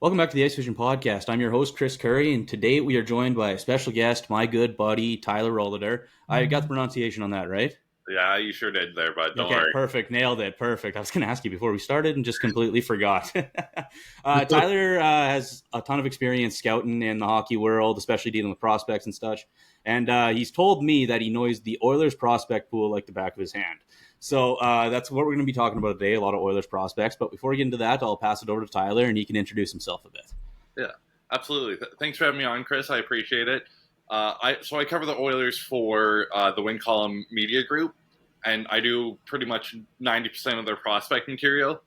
Welcome back to the Ice Vision Podcast. I'm your host, Chris Curry, and today we are joined by a special guest, my good buddy, Tyler Rollader. I got the pronunciation on that, right? Yeah, you sure did there, bud. Don't Okay, worry. perfect. Nailed it. Perfect. I was going to ask you before we started and just completely forgot. Tyler has a ton of experience scouting in the hockey world, especially dealing with prospects and such. And he's told me that he knows the Oilers prospect pool like the back of his hand. So that's what we're going to be talking about today, a lot of Oilers prospects. But before we get into that, I'll pass it over to Tyler and he can introduce himself a bit. Yeah, absolutely. Thanks for having me on, Chris. I appreciate it. I cover the Oilers for the Win Column Media Group, and I do pretty much 90% of their prospect material.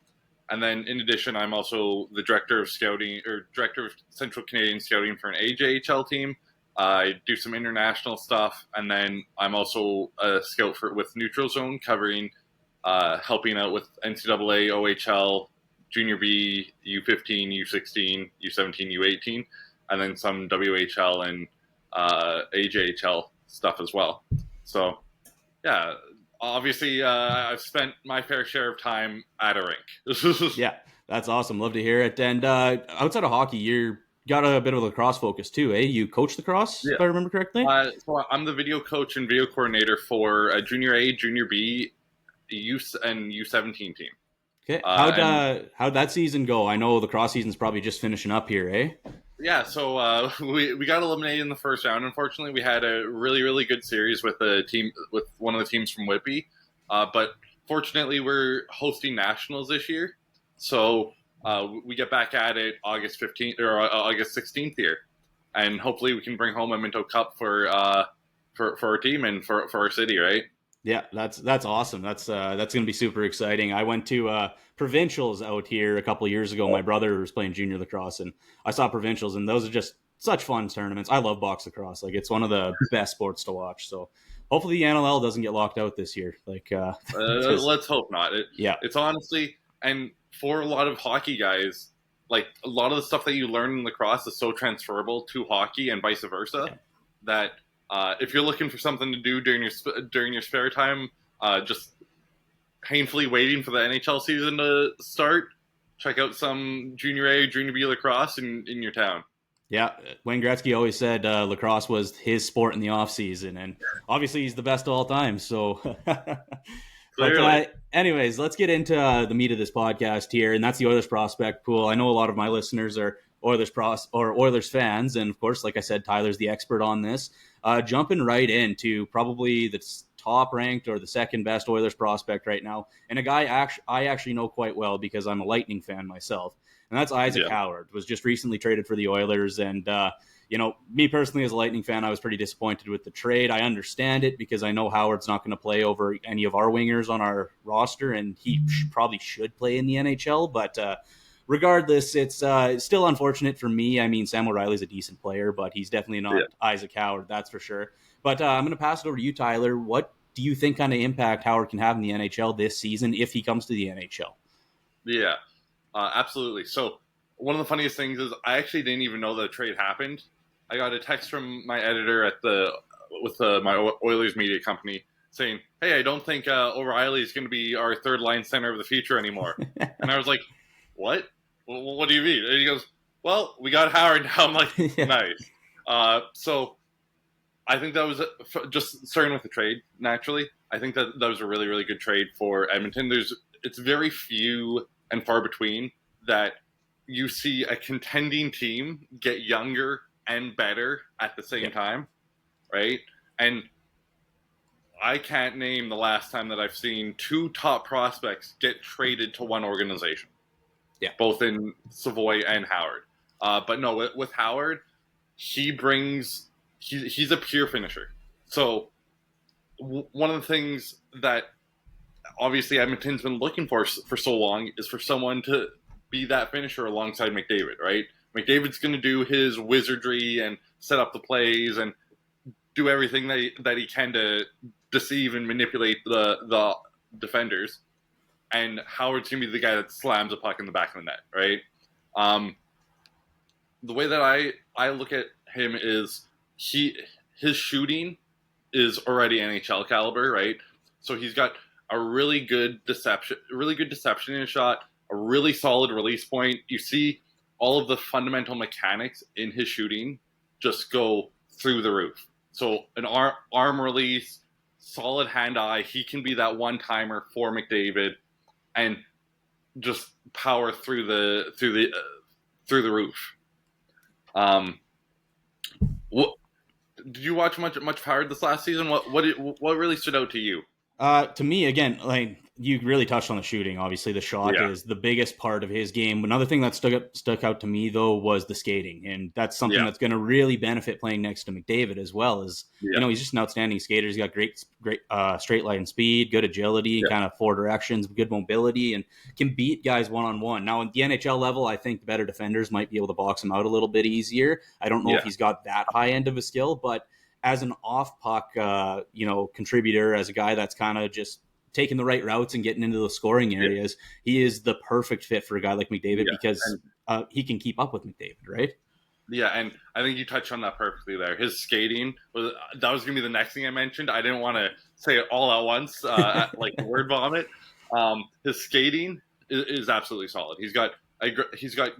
And then in addition, I'm also the director of scouting or director of Central Canadian scouting for an AJHL team. I do some international stuff, and then I'm also a scout with Neutral Zone, covering, helping out with NCAA, OHL, Junior B, U15, U16, U17, U18, and then some WHL and AJHL stuff as well. So, yeah, obviously, I've spent my fair share of time at a rink. Yeah, that's awesome. Love to hear it. And outside of hockey, you're got a bit of a lacrosse focus too, eh? You coach lacrosse, Yeah. if I remember correctly? So I'm the video coach and video coordinator for Junior A, Junior B, youth, and U17 team. Okay. How'd that season go? I know the cross season's probably just finishing up here, eh? Yeah, so we got eliminated in the first round. Unfortunately, we had a really good series with one of the teams from Whitby, but fortunately, we're hosting nationals this year, so we get back at it August 15th or August 16th here, and hopefully we can bring home a Minto Cup for our team and for our city, right? Yeah, that's awesome. That's going to be super exciting. I went to provincials out here a couple of years ago. My brother was playing junior lacrosse, and I saw provincials, and those are just such fun tournaments. I love box lacrosse; like it's one of the best sports to watch. So hopefully the NLL doesn't get locked out this year. Let's hope not. It's honestly, and for a lot of hockey guys, like a lot of the stuff that you learn in lacrosse is so transferable to hockey and vice versa that. If you're looking for something to do during your spare time, just painfully waiting for the NHL season to start, check out some Junior A, Junior B lacrosse in your town. Yeah, Wayne Gretzky always said lacrosse was his sport in the off season, and obviously he's the best of all time. So, anyways, let's get into the meat of this podcast here, and that's the Oilers prospect pool. I know a lot of my listeners are Oilers fans, and of course, like I said, Tyler's the expert on this. Jumping right into probably the top ranked or the second best Oilers prospect right now, and a guy I actually know quite well because I'm a Lightning fan myself, and that's Isaac Howard. Was just recently traded for the Oilers, and me personally as a Lightning fan, I was pretty disappointed with the trade. I understand it because I know Howard's not going to play over any of our wingers on our roster, and he probably should play in the NHL, but regardless, it's still unfortunate for me. I mean, Sam O'Reilly's a decent player, but he's definitely not Isaac Howard, that's for sure. But I'm going to pass it over to you, Tyler. What do you think kind of impact Howard can have in the NHL this season if he comes to the NHL? Yeah, absolutely. So one of the funniest things is I actually didn't even know the trade happened. I got a text from my editor with my Oilers media company saying, "Hey, I don't think O'Reilly is going to be our third line center of the future anymore." And I was like, "What? What do you mean?" And he goes, "Well, we got Howard now." I'm like, nice. So I think that was just starting with the trade. Naturally, I think that was a really good trade for Edmonton. It's very few and far between that you see a contending team get younger and better at the same time, right? And I can't name the last time that I've seen two top prospects get traded to one organization. Yeah, both in Savoy and Howard. But no, with Howard, he's a pure finisher. So one of the things that obviously Edmonton's been looking for so long is for someone to be that finisher alongside McDavid, right? McDavid's going to do his wizardry and set up the plays and do everything that he can to deceive and manipulate the defenders. And Howard's going to be the guy that slams a puck in the back of the net, right? The way that I look at him is his shooting is already NHL caliber, right? So he's got a really good deception in his shot, a really solid release point. You see all of the fundamental mechanics in his shooting just go through the roof. So an arm release, solid hand-eye, he can be that one-timer for McDavid and just power through the roof. What did you watch much Howard this last season? What really stood out to you? To me, again, like you really touched on the shooting. Obviously, the shot Yeah. is the biggest part of his game. Another thing that stuck out to me though was the skating, and that's something Yeah. that's going to really benefit playing next to McDavid as well. As he's just an outstanding skater. He's got great straight line speed, good agility, kind of four directions, good mobility, and can beat guys one-on-one. Now, at the NHL level, I think the better defenders might be able to box him out a little bit easier. I don't know if he's got that high end of a skill, but as an off puck, contributor, as a guy that's kind of just taking the right routes and getting into the scoring areas, he is the perfect fit for a guy like McDavid because he can keep up with McDavid, right? Yeah, and I think you touched on that perfectly there. His skating was going to be the next thing I mentioned. I didn't want to say it all at once, like word vomit. His skating is absolutely solid. He's got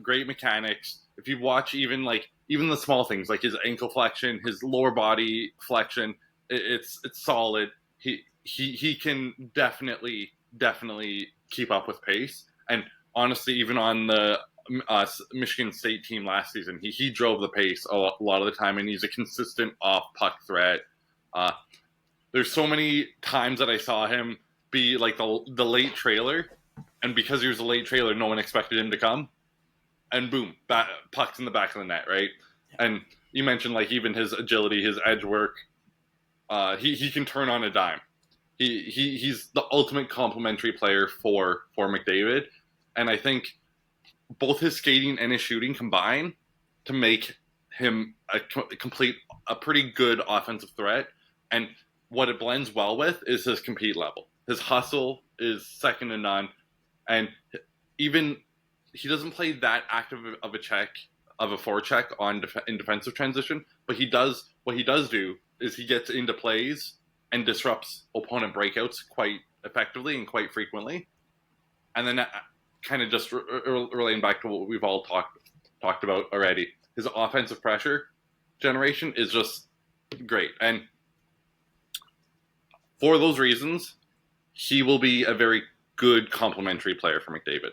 great mechanics. If you watch even the small things like his ankle flexion, his lower body flexion, it's solid. He can definitely keep up with pace. And honestly, even on the Michigan State team last season, he drove the pace a lot of the time, and he's a consistent off puck threat. There's so many times that I saw him be like the late trailer, and because he was a late trailer, no one expected him to come, and boom, puck's in the back of the net, right? And you mentioned like even his agility, his edge work. He can turn on a dime. He's the ultimate complementary player for McDavid, and I think both his skating and his shooting combine to make him a pretty good offensive threat. And what it blends well with is his compete level. His hustle is second to none, and even he doesn't play that active of a forecheck in defensive transition, but what he does do is he gets into plays and disrupts opponent breakouts quite effectively and quite frequently. And then kind of just relating back to what we've all talked about already, his offensive pressure generation is just great. And for those reasons, he will be a very good complementary player for McDavid.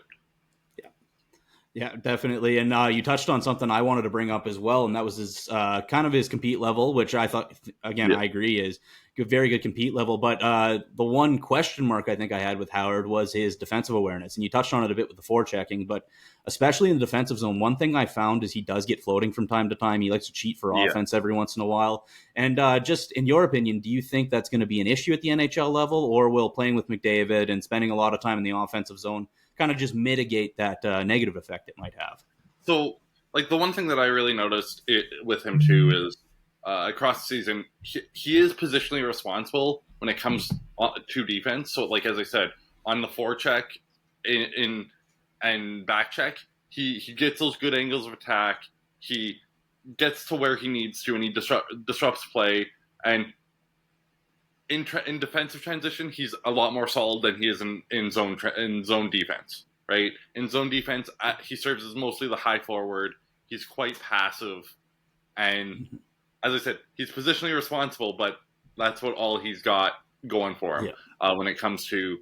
Yeah, definitely. And you touched on something I wanted to bring up as well, and that was his kind of his compete level, which I thought, again, I agree is a very good compete level. But the one question mark I think I had with Howard was his defensive awareness. And you touched on it a bit with the forechecking, but especially in the defensive zone, one thing I found is he does get floating from time to time. He likes to cheat for offense every once in a while. And just in your opinion, do you think that's going to be an issue at the NHL level, or will playing with McDavid and spending a lot of time in the offensive zone kind of just mitigate that negative effect it might have? So, like, the one thing that I really noticed with him too is across the season, he is positionally responsible when it comes to defense. So, like, as I said, on the forecheck and back check, he gets those good angles of attack. He gets to where he needs to, and he disrupts play. And in defensive transition, he's a lot more solid than he is in zone defense, right? In zone defense, he serves as mostly the high forward. He's quite passive, and as I said, he's positionally responsible, but that's what all he's got going for him when it comes to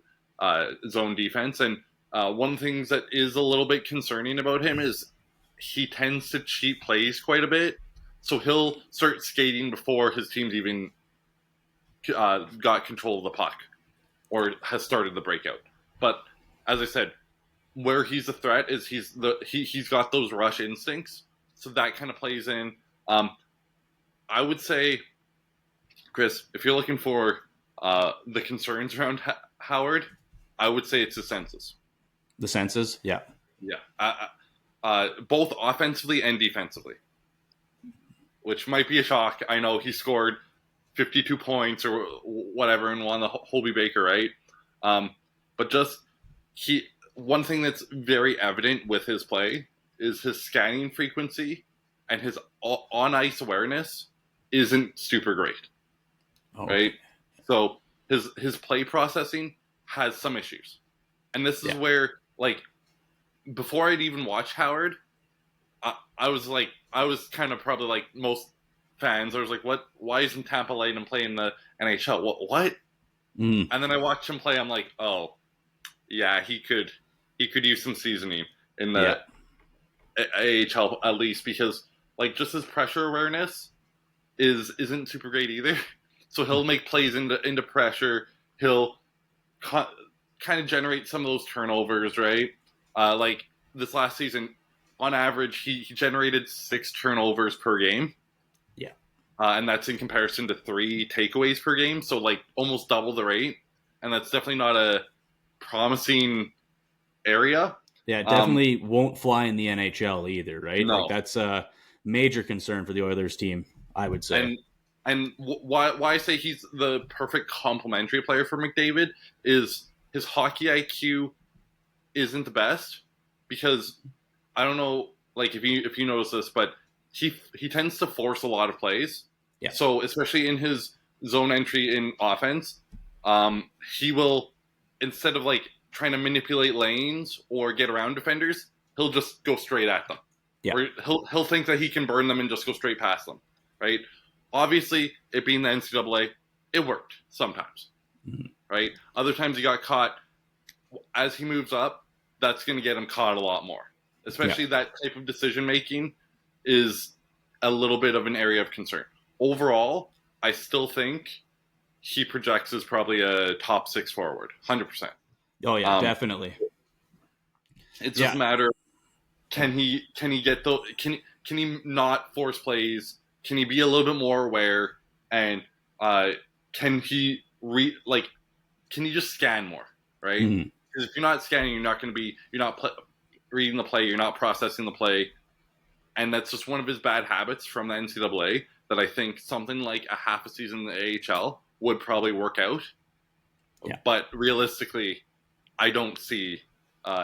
zone defense. And one of the things that is a little bit concerning about him is he tends to cheat plays quite a bit. So he'll start skating before his team's even got control of the puck or has started the breakout. But as I said, where he's a threat is he's got those rush instincts, so that kind of plays in. I would say, Chris, if you're looking for the concerns around Howard, I would say it's the senses. The senses, yeah. Both offensively and defensively, which might be a shock. I know he scored 52 points or whatever and won the Hobey Baker, right? But just one thing that's very evident with his play is his scanning frequency and his on ice awareness isn't super great, right? So his play processing has some issues, and this is where, like, before I'd even watched Howard, I was kind of probably like most fans. I was like, what? Why isn't Tampa letting him play in the NHL? What? Mm. And then I watched him play. I'm like, oh, yeah, he could use some seasoning in Yeah. the AHL at least, because like just his pressure awareness isn't super great either. So he'll make plays into pressure. He'll kind of generate some of those turnovers, right? Like this last season, on average, he generated 6 turnovers per game. Yeah. And that's in comparison to 3 takeaways per game. So like almost double the rate. And that's definitely not a promising area. Yeah, definitely won't fly in the NHL either, right? Like No. that's a major concern for the Oilers team, I would say. And why I say he's the perfect complementary player for McDavid is his hockey IQ isn't the best, because I don't know, like if you notice this, but he tends to force a lot of plays. Yeah. So especially in his zone entry in offense, he will, instead of like trying to manipulate lanes or get around defenders, he'll just go straight at them. Yeah. Or he'll think that he can burn them and just go straight past them, right? Obviously, it being the NCAA, it worked sometimes, right? Other times he got caught. As he moves up, that's going to get him caught a lot more. Especially that type of decision making is a little bit of an area of concern. Overall, I still think he projects as probably a top 6 forward, 100%. Oh yeah, definitely. It's just a matter of, can he get the can he not force plays? Can he be a little bit more aware? And can he can he just scan more, right? Mm-hmm. Because if you're not scanning, you're not reading the play, you're not processing the play, and that's just one of his bad habits from the NCAA. That I think something like a half a season in the AHL would probably work out. Yeah. But realistically, I don't see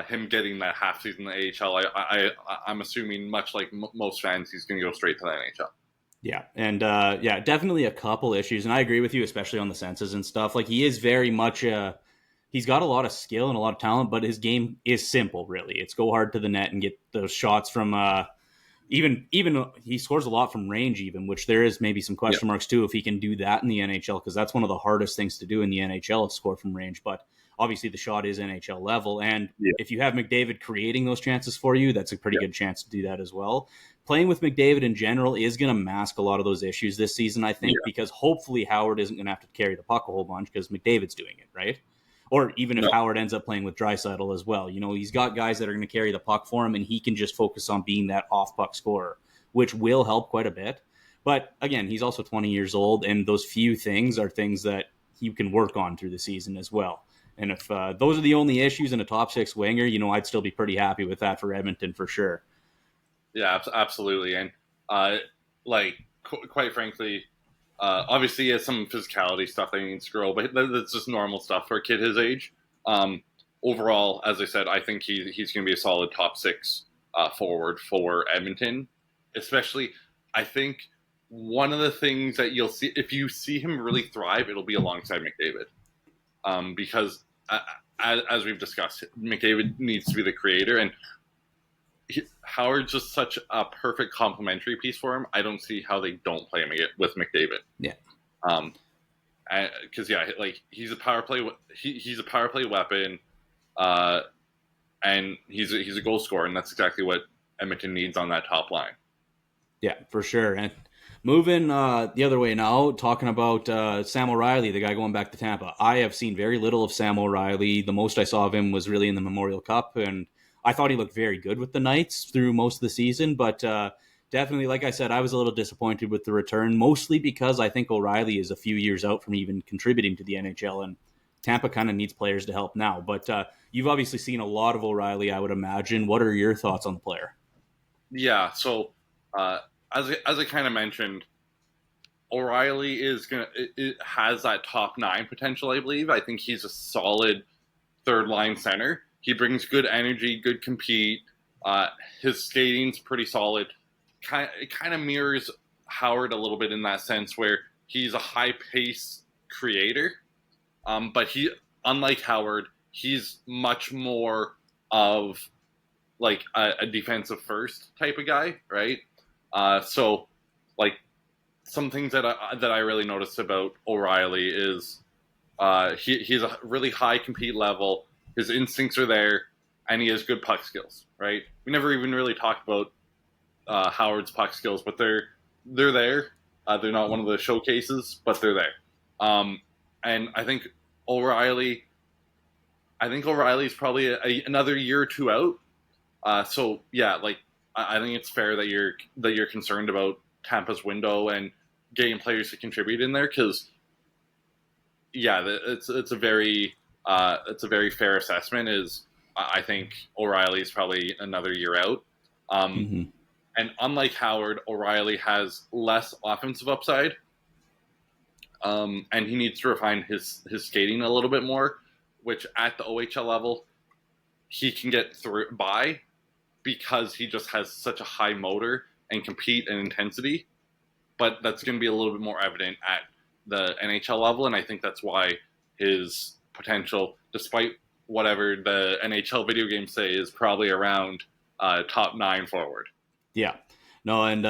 him getting that half season in the AHL. I'm assuming, much like most fans, he's going to go straight to the NHL. Yeah, and definitely a couple issues, and I agree with you, especially on the senses and stuff. Like he is very much he's got a lot of skill and a lot of talent, but his game is simple. Really, it's go hard to the net and get those shots from. Even he scores a lot from range, even, which there is maybe some question marks too if he can do that in the NHL, because that's one of the hardest things to do in the NHL is score from range. But obviously the shot is NHL level, and if you have McDavid creating those chances for you, that's a pretty good chance to do that as well. Playing with McDavid in general is going to mask a lot of those issues this season, I think, because hopefully Howard isn't going to have to carry the puck a whole bunch because McDavid's doing it, right? Or even if Howard ends up playing with Draisaitl as well. You know, he's got guys that are going to carry the puck for him, and he can just focus on being that off-puck scorer, which will help quite a bit. But again, he's also 20 years old, and those few things are things that he can work on through the season as well. And if those are the only issues in a top 6 winger, you know, I'd still be pretty happy with that for Edmonton for sure. Yeah, absolutely. And quite frankly, obviously he has some physicality stuff that he needs to grow, but that's just normal stuff for a kid his age. Overall, as I said, I think he's going to be a solid top 6 forward for Edmonton. Especially, I think one of the things that you'll see, if you see him really thrive, it'll be alongside McDavid. Because as we've discussed, McDavid needs to be the creator, and Howard's just such a perfect complementary piece for him. I don't see how they don't play him with McDavid. Yeah. Because he's a power play. He's a power play weapon, and he's a goal scorer, and that's exactly what Edmonton needs on that top line. Yeah, for sure. And moving the other way now, talking about Sam O'Reilly, the guy going back to Tampa. I have seen very little of Sam O'Reilly. The most I saw of him was really in the Memorial Cup, and I thought he looked very good with the Knights through most of the season, but definitely, like I said, I was a little disappointed with the return, mostly because I think O'Reilly is a few years out from even contributing to the NHL, and Tampa kind of needs players to help now. But you've obviously seen a lot of O'Reilly, I would imagine. What are your thoughts on the player? Yeah, so as I kind of mentioned, O'Reilly has that top 9 potential, I believe. I think he's a solid third-line center. He brings good energy, good compete. His skating's pretty solid. It kind of mirrors Howard a little bit in that sense, where he's a high-pace creator. But unlike Howard, he's much more of like a defensive first type of guy, right? So like some things that I really noticed about O'Reilly is he's a really high compete level. His instincts are there, and he has good puck skills. Right? We never even really talked about Howard's puck skills, but they're there. They're not one of the showcases, but they're there. And O'Reilly, I think O'Reilly's probably another year or two out. So yeah, like I think it's fair that you're concerned about Tampa's window and getting players to contribute in there because yeah, it's a very fair assessment. Is I think O'Reilly's probably another year out. Um, Mm-hmm. and unlike Howard, O'Reilly has less offensive upside, and he needs to refine his skating a little bit more, which at the OHL level he can get through by because he just has such a high motor and compete and intensity. But that's going to be a little bit more evident at the NHL level, and I think that's why his potential, despite whatever the NHL video games say, is probably around top 9 forward. Yeah. No, and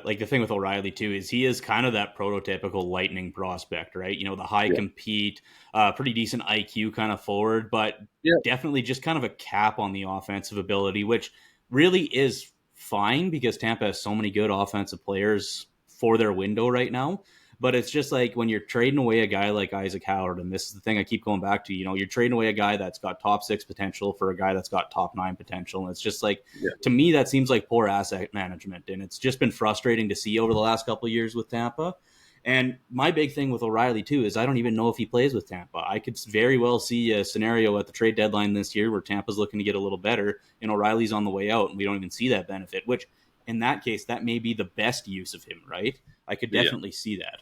like the thing with O'Reilly too is he is kind of that prototypical lightning prospect, right? You know, the high Yeah. compete, pretty decent IQ kind of forward, but Yeah. definitely just kind of a cap on the offensive ability, which really is fine because Tampa has so many good offensive players for their window right now. But it's just like when you're trading away a guy like Isaac Howard, and this is the thing I keep going back to, you know, you're trading away a guy that's got top 6 potential for a guy that's got top 9 potential. And it's just like, Yeah. to me, that seems like poor asset management. And it's just been frustrating to see over the last couple of years with Tampa. And my big thing with O'Reilly, too, is I don't even know if he plays with Tampa. I could very well see a scenario at the trade deadline this year where Tampa's looking to get a little better and O'Reilly's on the way out and we don't even see that benefit, which in that case, that may be the best use of him, right? I could Yeah. definitely see that.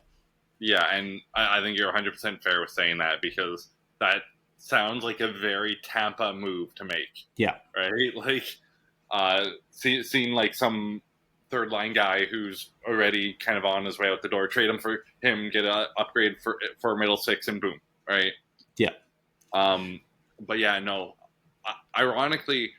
Yeah, and I think you're 100% fair with saying that because that sounds like a very Tampa move to make. Yeah. Right? Like, seeing like some third line guy who's already kind of on his way out the door, trade him for him, get an upgrade for middle six, and boom, right? Yeah. But yeah, no. Ironically,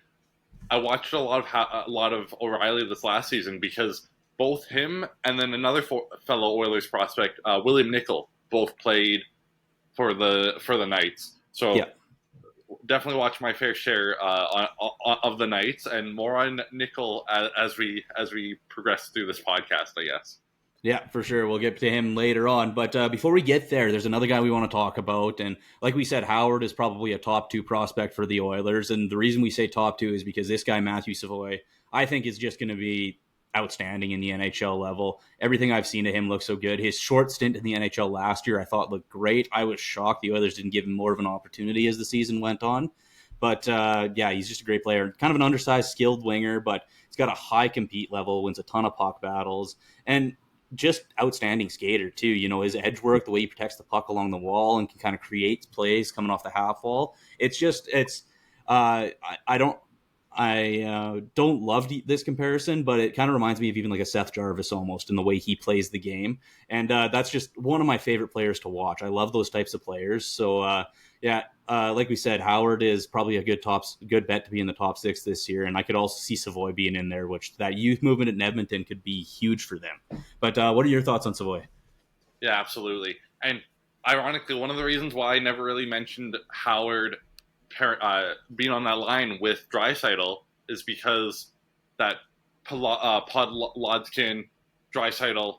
I watched a lot of O'Reilly this last season because both him and then another fellow Oilers prospect, William Nickel, both played for the Knights. So Yeah. definitely watch my fair share of the Knights, and more on Nickel as we progress through this podcast, I guess. Yeah, for sure. We'll get to him later on. But before we get there, there's another guy we want to talk about. And like we said, Howard is probably a top 2 prospect for the Oilers. And the reason we say top 2 is because this guy, Matthew Savoy, I think is just going to be outstanding in the NHL level. Everything I've seen of him looks so good. His short stint in the NHL last year, I thought looked great. I was shocked the Oilers didn't give him more of an opportunity as the season went on. But yeah, he's just a great player. Kind of an undersized, skilled winger, but he's got a high compete level, wins a ton of puck battles. And just outstanding skater too. You know, his edge work, the way he protects the puck along the wall and can kind of create plays coming off the half wall. I don't love this comparison, but it kind of reminds me of even like a Seth Jarvis almost in the way he plays the game. And that's just one of my favorite players to watch. I love those types of players. So yeah, like we said, Howard is probably a good bet to be in the top 6 this year. And I could also see Savoy being in there, which that youth movement in Edmonton could be huge for them. But what are your thoughts on Savoy? Yeah, absolutely. And ironically, one of the reasons why I never really mentioned Howard being on that line with Draisaitl is because that Podlodskin Draisaitl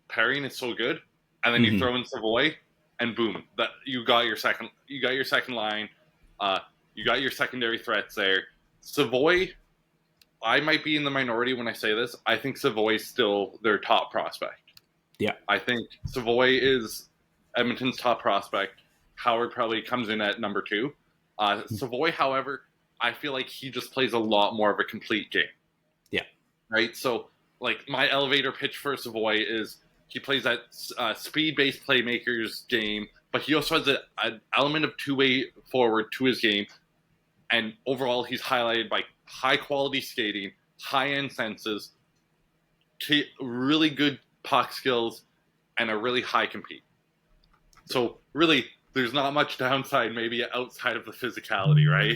pairing is so good, and then you throw in Savoy, and boom, that you got your second line, you got your secondary threats there. Savoy, I might be in the minority when I say this. I think Savoy is still their top prospect. Yeah, I think Savoy is Edmonton's top prospect. Howard probably comes in at number 2. Savoy, however, I feel like he just plays a lot more of a complete game. Yeah. Right? So, like, my elevator pitch for Savoy is he plays that speed-based playmakers game, but he also has an element of two-way forward to his game. And overall, he's highlighted by high-quality skating, high-end senses, really good puck skills, and a really high compete. So, really, there's not much downside maybe outside of the physicality, right?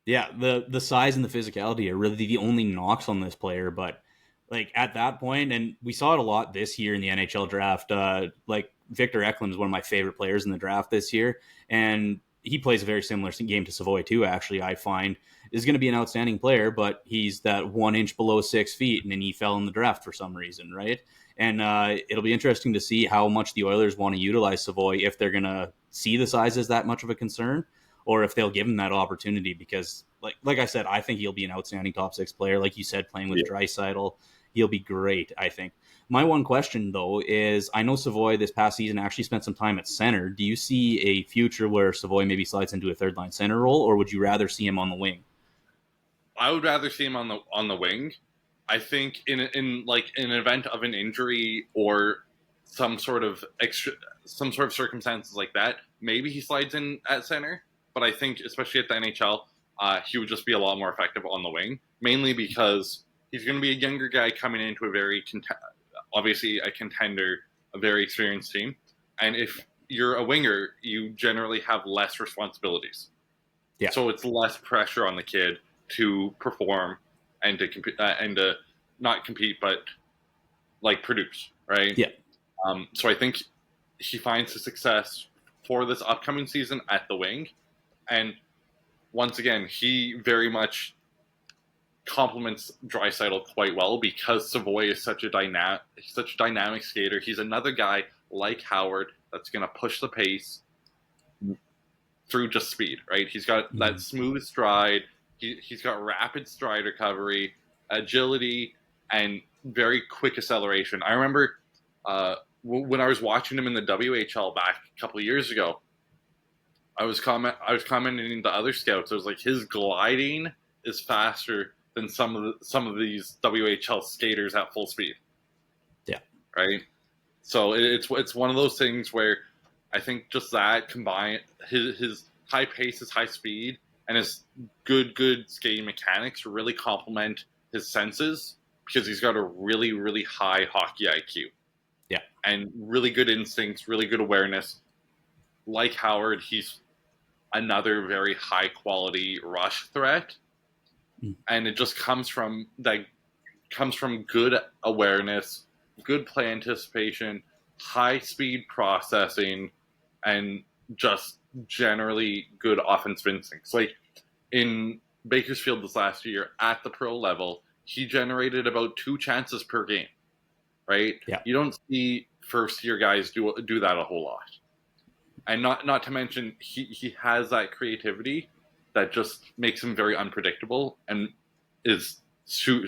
Yeah, the size and the physicality are really the only knocks on this player, but like at that point, and we saw it a lot this year in the NHL draft. Like Victor Eklund is one of my favorite players in the draft this year, and he plays a very similar game to Savoy too. Actually, I find is going to be an outstanding player, but he's that 1 inch below 6 feet, and then he fell in the draft for some reason, right? And it'll be interesting to see how much the Oilers want to utilize Savoy if they're going to see the size as that much of a concern, or if they'll give him that opportunity. Because, like I said, I think he'll be an outstanding top six player. Like you said, playing with Draisaitl, he'll be great, I think. My one question, though, is I know Savoy this past season actually spent some time at center. Do you see a future where Savoy maybe slides into a third line center role, or would you rather see him on the wing? I would rather see him on the wing. I think in like in an event of an injury or some sort of circumstances like that, maybe he slides in at center. But I think, especially at the NHL, he would just be a lot more effective on the wing, mainly because he's going to be a younger guy coming into a obviously a contender, a very experienced team. And if you're a winger, you generally have less responsibilities. Yeah. So it's less pressure on the kid to perform and to compete and to not compete, but like produce, right? Yeah. So I think he finds his success for this upcoming season at the wing, and once again, he very much complements Draisaitl quite well because Savoy is such a dynamic skater. He's another guy like Howard that's going to push the pace through just speed, right? He's got that smooth stride. He's got rapid stride recovery, agility, and very quick acceleration. I remember when I was watching him in the WHL back a couple of years ago, I was commenting to other scouts. I was like, his gliding is faster than some of these WHL skaters at full speed. Yeah. Right. So it's one of those things where I think just that combined his high pace, his high speed, and his good skating mechanics really complement his senses because he's got a really high hockey IQ. Yeah. And really good instincts, really good awareness. Like Howard, he's another very high quality rush threat. And it just comes from good awareness, good play anticipation, high speed processing, and just generally good offensive instincts. Like in Bakersfield this last year at the pro level, he generated about 2 chances per game. Right? Yeah. You don't see first year guys do that a whole lot. And not to mention he has that creativity that just makes him very unpredictable and is super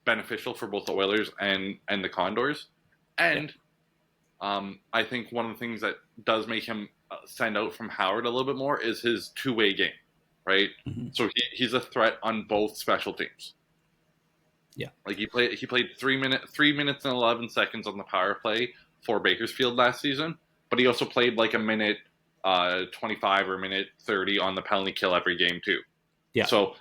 beneficial for both the Oilers and the Condors. And I think one of the things that does make him stand out from Howard a little bit more is his two-way game, right? Mm-hmm. So he's a threat on both special teams. Yeah, like he played 3 minutes and 11 seconds on the power play for Bakersfield last season, but he also played like a minute 25 or a minute 30 on the penalty kill every game too. Yeah. So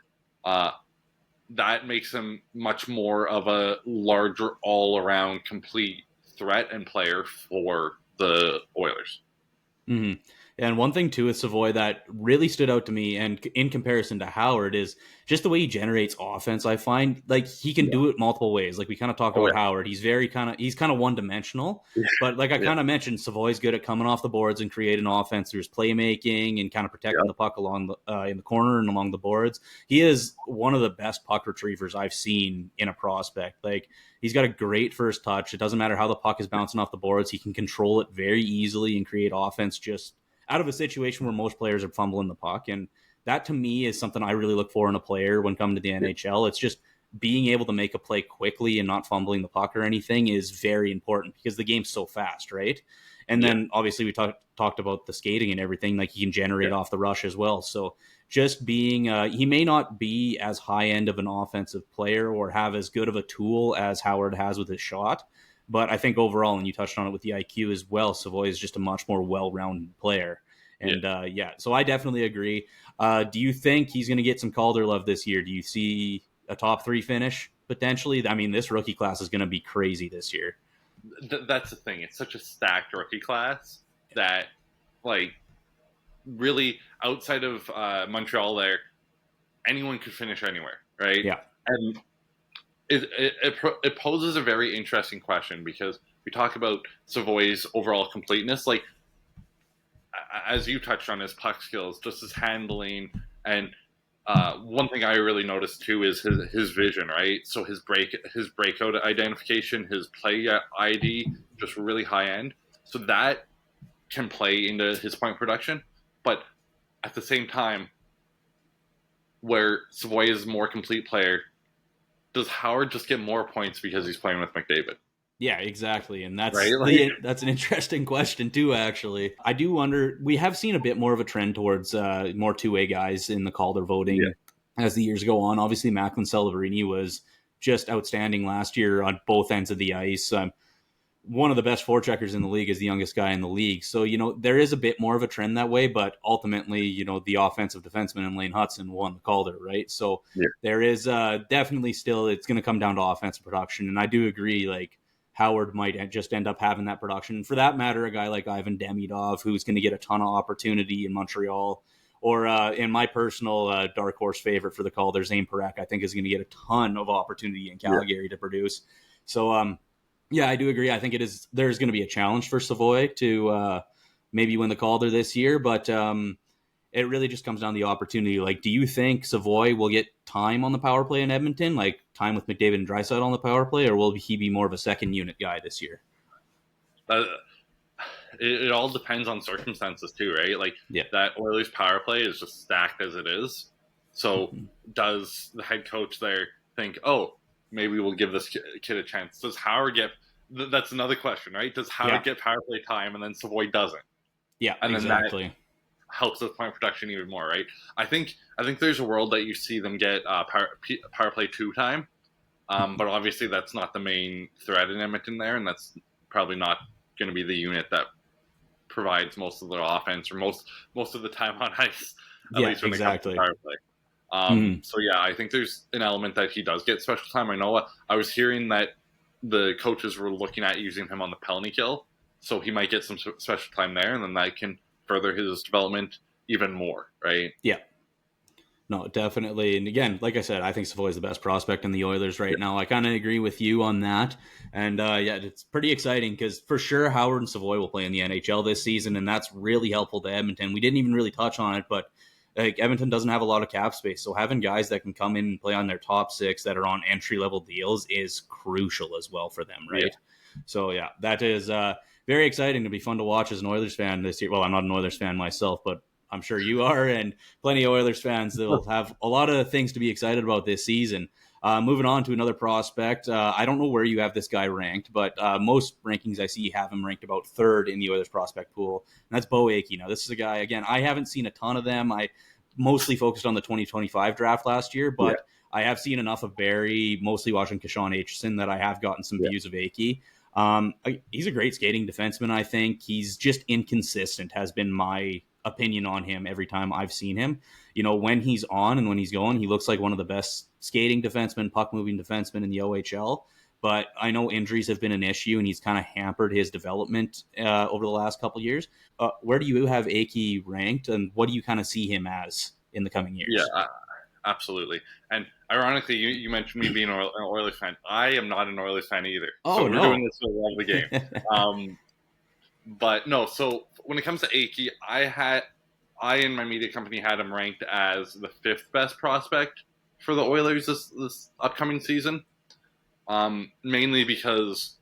that makes him much more of a larger all-around complete threat and player for the Oilers. Mm-hmm. And one thing too with Savoy that really stood out to me, and in comparison to Howard, is just the way he generates offense. I find like he can do it multiple ways. Like we kind of talked about Howard, he's kind of one dimensional. But like I kind of mentioned, Savoy's good at coming off the boards and creating offense through his playmaking and kind of protecting the puck along in the corner and along the boards. He is one of the best puck retrievers I've seen in a prospect. Like he's got a great first touch. It doesn't matter how the puck is bouncing off the boards. He can control it very easily and create offense just out of a situation where most players are fumbling the puck. And that to me is something I really look for in a player when coming to the NHL. It's just being able to make a play quickly and not fumbling the puck or anything is very important because the game's so fast, right? And then obviously we talked about the skating and everything, like he can generate off the rush as well. So just being, he may not be as high end of an offensive player or have as good of a tool as Howard has with his shot. But I think overall, and you touched on it with the IQ as well, Savoy is just a much more well-rounded player. And so I definitely agree. Do you think he's going to get some Calder love this year? Do you see a top 3 finish potentially? I mean, this rookie class is going to be crazy this year. That's the thing. It's such a stacked rookie class that, like, really outside of Montreal there, anyone could finish anywhere, right? Yeah. And it poses a very interesting question because we talk about Savoy's overall completeness, like as you touched on his puck skills, just his handling, and one thing I really noticed too is his vision, right? So his breakout identification, his play ID, just really high end. So that can play into his point production, but at the same time, where Savoy is a more complete player, does Howard just get more points because he's playing with McDavid? Yeah, exactly. And that's Right? Like, that's an interesting question too, actually. I do wonder, we have seen a bit more of a trend towards more two-way guys in the Calder voting as the years go on. Obviously, Macklin Celebrini was just outstanding last year on both ends of the ice. One of the best forecheckers in the league, is the youngest guy in the league. So, there is a bit more of a trend that way, but ultimately, the offensive defenseman in Lane Hudson won the Calder, right? So there is definitely still, it's going to come down to offensive production. And I do agree, like, Howard might just end up having that production. And for that matter, a guy like Ivan Demidov, who's going to get a ton of opportunity in Montreal, or in my personal dark horse favorite for the Calder, Zane Parekh, I think is going to get a ton of opportunity in Calgary to produce. So, yeah, I do agree. I think there's going to be a challenge for Savoy to maybe win the Calder this year, but it really just comes down to the opportunity. Like, do you think Savoy will get time on the power play in Edmonton, like time with McDavid and Draisaitl on the power play, or will he be more of a second unit guy this year? It all depends on circumstances too, right? Like that Oilers power play is just stacked as it is. So does the head coach there think, oh, maybe we'll give this kid a chance? Does Howard get? That's another question, right? Does Howard get power play time and then Savoy doesn't? Yeah, and exactly. Then that helps with point production even more, right? I think there's a world that you see them get power play 2 time, but obviously that's not the main threat in Edmonton there, and that's probably not going to be the unit that provides most of their offense or most of the time on ice, at least when it comes to power play. So yeah, I think there's an element that he does get special time. I know I was hearing that the coaches were looking at using him on the penalty kill, so he might get some special time there, and then that can further his development even more, right? Yeah. No, definitely. And again, like I said, I think Savoy is the best prospect in the Oilers right now. I kind of agree with you on that. And it's pretty exciting because for sure Howard and Savoy will play in the NHL this season, and that's really helpful to Edmonton. We didn't even really touch on it, but like Edmonton doesn't have a lot of cap space, so having guys that can come in and play on their top 6 that are on entry-level deals is crucial as well for them, right? Yeah. So yeah, that is very exciting to be fun to watch as an Oilers fan this year. Well, I'm not an Oilers fan myself, but I'm sure you are, and plenty of Oilers fans that will have a lot of things to be excited about this season. Moving on to another prospect. I don't know where you have this guy ranked, but most rankings I see have him ranked about 3rd in the Oilers prospect pool, and that's Bo Akey. Now, this is a guy, again, I haven't seen a ton of them. I mostly focused on the 2025 draft last year, but I have seen enough of Barry, mostly watching Kashawn Aitchison, that I have gotten some views of Akey. He's a great skating defenseman, I think. He's just inconsistent, has been my opinion on him every time I've seen him. When he's on and when he's going, he looks like one of the best skating defensemen, puck-moving defensemen in the OHL. But I know injuries have been an issue, and he's kind of hampered his development over the last couple of years. Where do you have Akey ranked, and what do you kind of see him as in the coming years? Yeah, absolutely. And ironically, you mentioned me being an Oilers fan. I am not an Oilers fan either. Oh, so we're doing this to love the game. But no, so when it comes to Akey, I in my media company had him ranked as the 5th best prospect for the Oilers this upcoming season. Mainly because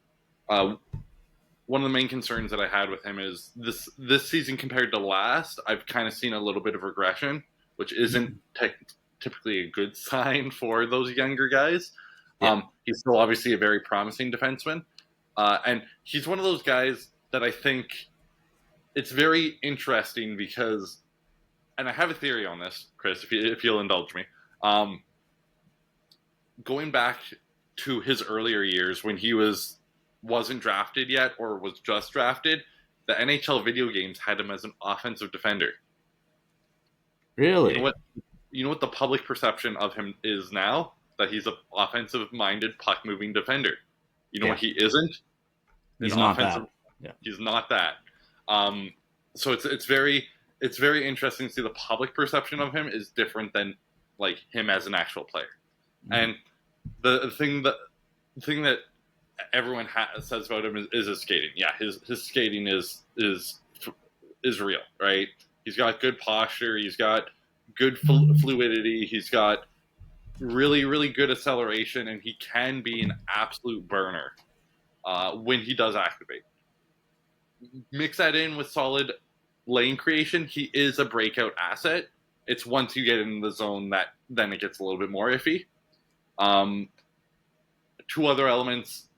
one of the main concerns that I had with him is this season compared to last, I've kind of seen a little bit of regression, which isn't typically a good sign for those younger guys. Yeah. He's still obviously a very promising defenseman, and he's one of those guys that I think it's very interesting because, and I have a theory on this, Chris, if you'll indulge me. Going back to his earlier years when he wasn't drafted yet or was just drafted, the NHL video games had him as an offensive defender. Really? You know what the public perception of him is now? That he's an offensive-minded, puck-moving defender. You know what he isn't? He's not that. Yeah. He's not that. So it's very interesting to see the public perception of him is different than like him as an actual player. Mm-hmm. And the thing that everyone says about him is his skating. Yeah, his skating is real, right? He's got good posture. He's got good fluidity. He's got really, really good acceleration, and he can be an absolute burner when he does activate. Mix that in with solid lane creation. He is a breakout asset. It's once you get in the zone that then it gets a little bit more iffy. Two other elements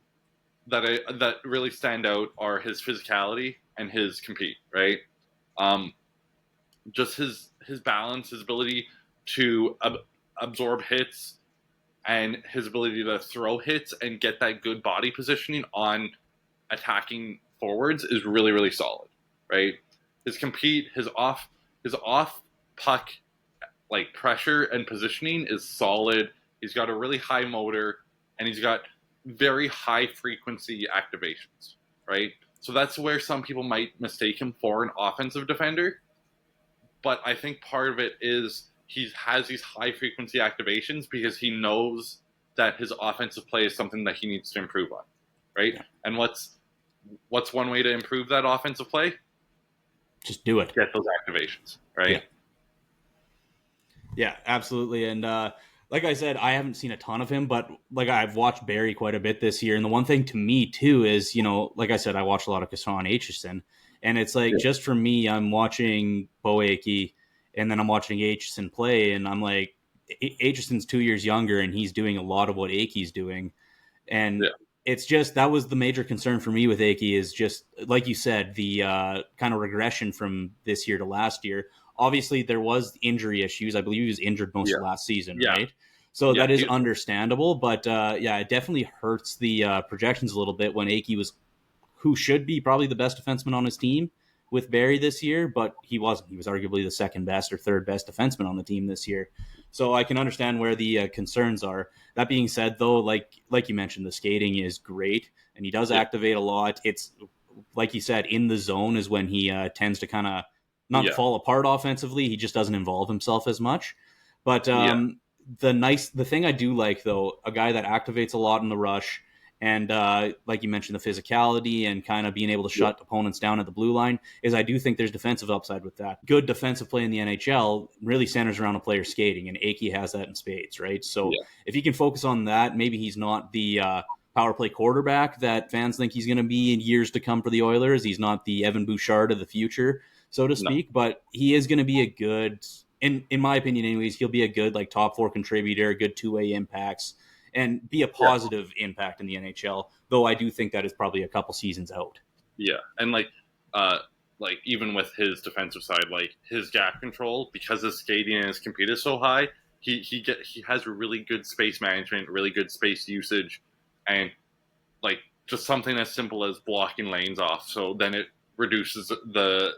that really stand out are his physicality and his compete. Right, just his balance, his ability to absorb hits, and his ability to throw hits and get that good body positioning on attacking forwards is really, really solid. Right, his compete, his off puck like pressure and positioning is solid. He's got a really high motor, and he's got very high frequency activations, right? So that's where some people might mistake him for an offensive defender. But I think part of it is he has these high frequency activations because he knows that his offensive play is something that he needs to improve on, right? Yeah. And what's one way to improve that offensive play? Just do it. Get those activations, right? Yeah, absolutely. And like I said, I haven't seen a ton of him, but like I've watched Barrie quite a bit this year. And the one thing to me too is, like I said, I watched a lot of Kassan Aitchison, and it's like, just for me, I'm watching Bo Akey and then I'm watching Aitchison play, and I'm like, Aitchison's 2 years younger and he's doing a lot of what Akey's doing. And it's just, that was the major concern for me with Akey, is just, like you said, the kind of regression from this year to last year. Obviously, there was injury issues. I believe he was injured most of last season, right? So that is understandable. But it definitely hurts the projections a little bit when Akey was, who should be probably the best defenseman on his team with Barrie this year, but he wasn't. He was arguably the second best or third best defenseman on the team this year. So I can understand where the concerns are. That being said, though, like you mentioned, the skating is great, and he does activate a lot. It's, like you said, in the zone is when he tends to kind of not fall apart offensively. He just doesn't involve himself as much. But the thing I do like, though, a guy that activates a lot in the rush, and like you mentioned, the physicality and kind of being able to shut opponents down at the blue line, is I do think there's defensive upside with that. Good defensive play in the NHL really centers around a player skating, and Akey has that in spades, right? So if he can focus on that, maybe he's not the power play quarterback that fans think he's going to be in years to come for the Oilers. He's not the Evan Bouchard of the future, so to speak, but he is going to be a good, in my opinion anyways, he'll be a good like top four contributor, good two-way impacts, and be a positive impact in the NHL, though I do think that is probably a couple seasons out. Yeah, and like even with his defensive side, like his gap control, because his skating and his compete is so high, he has really good space management, really good space usage, and like just something as simple as blocking lanes off. So then it reduces the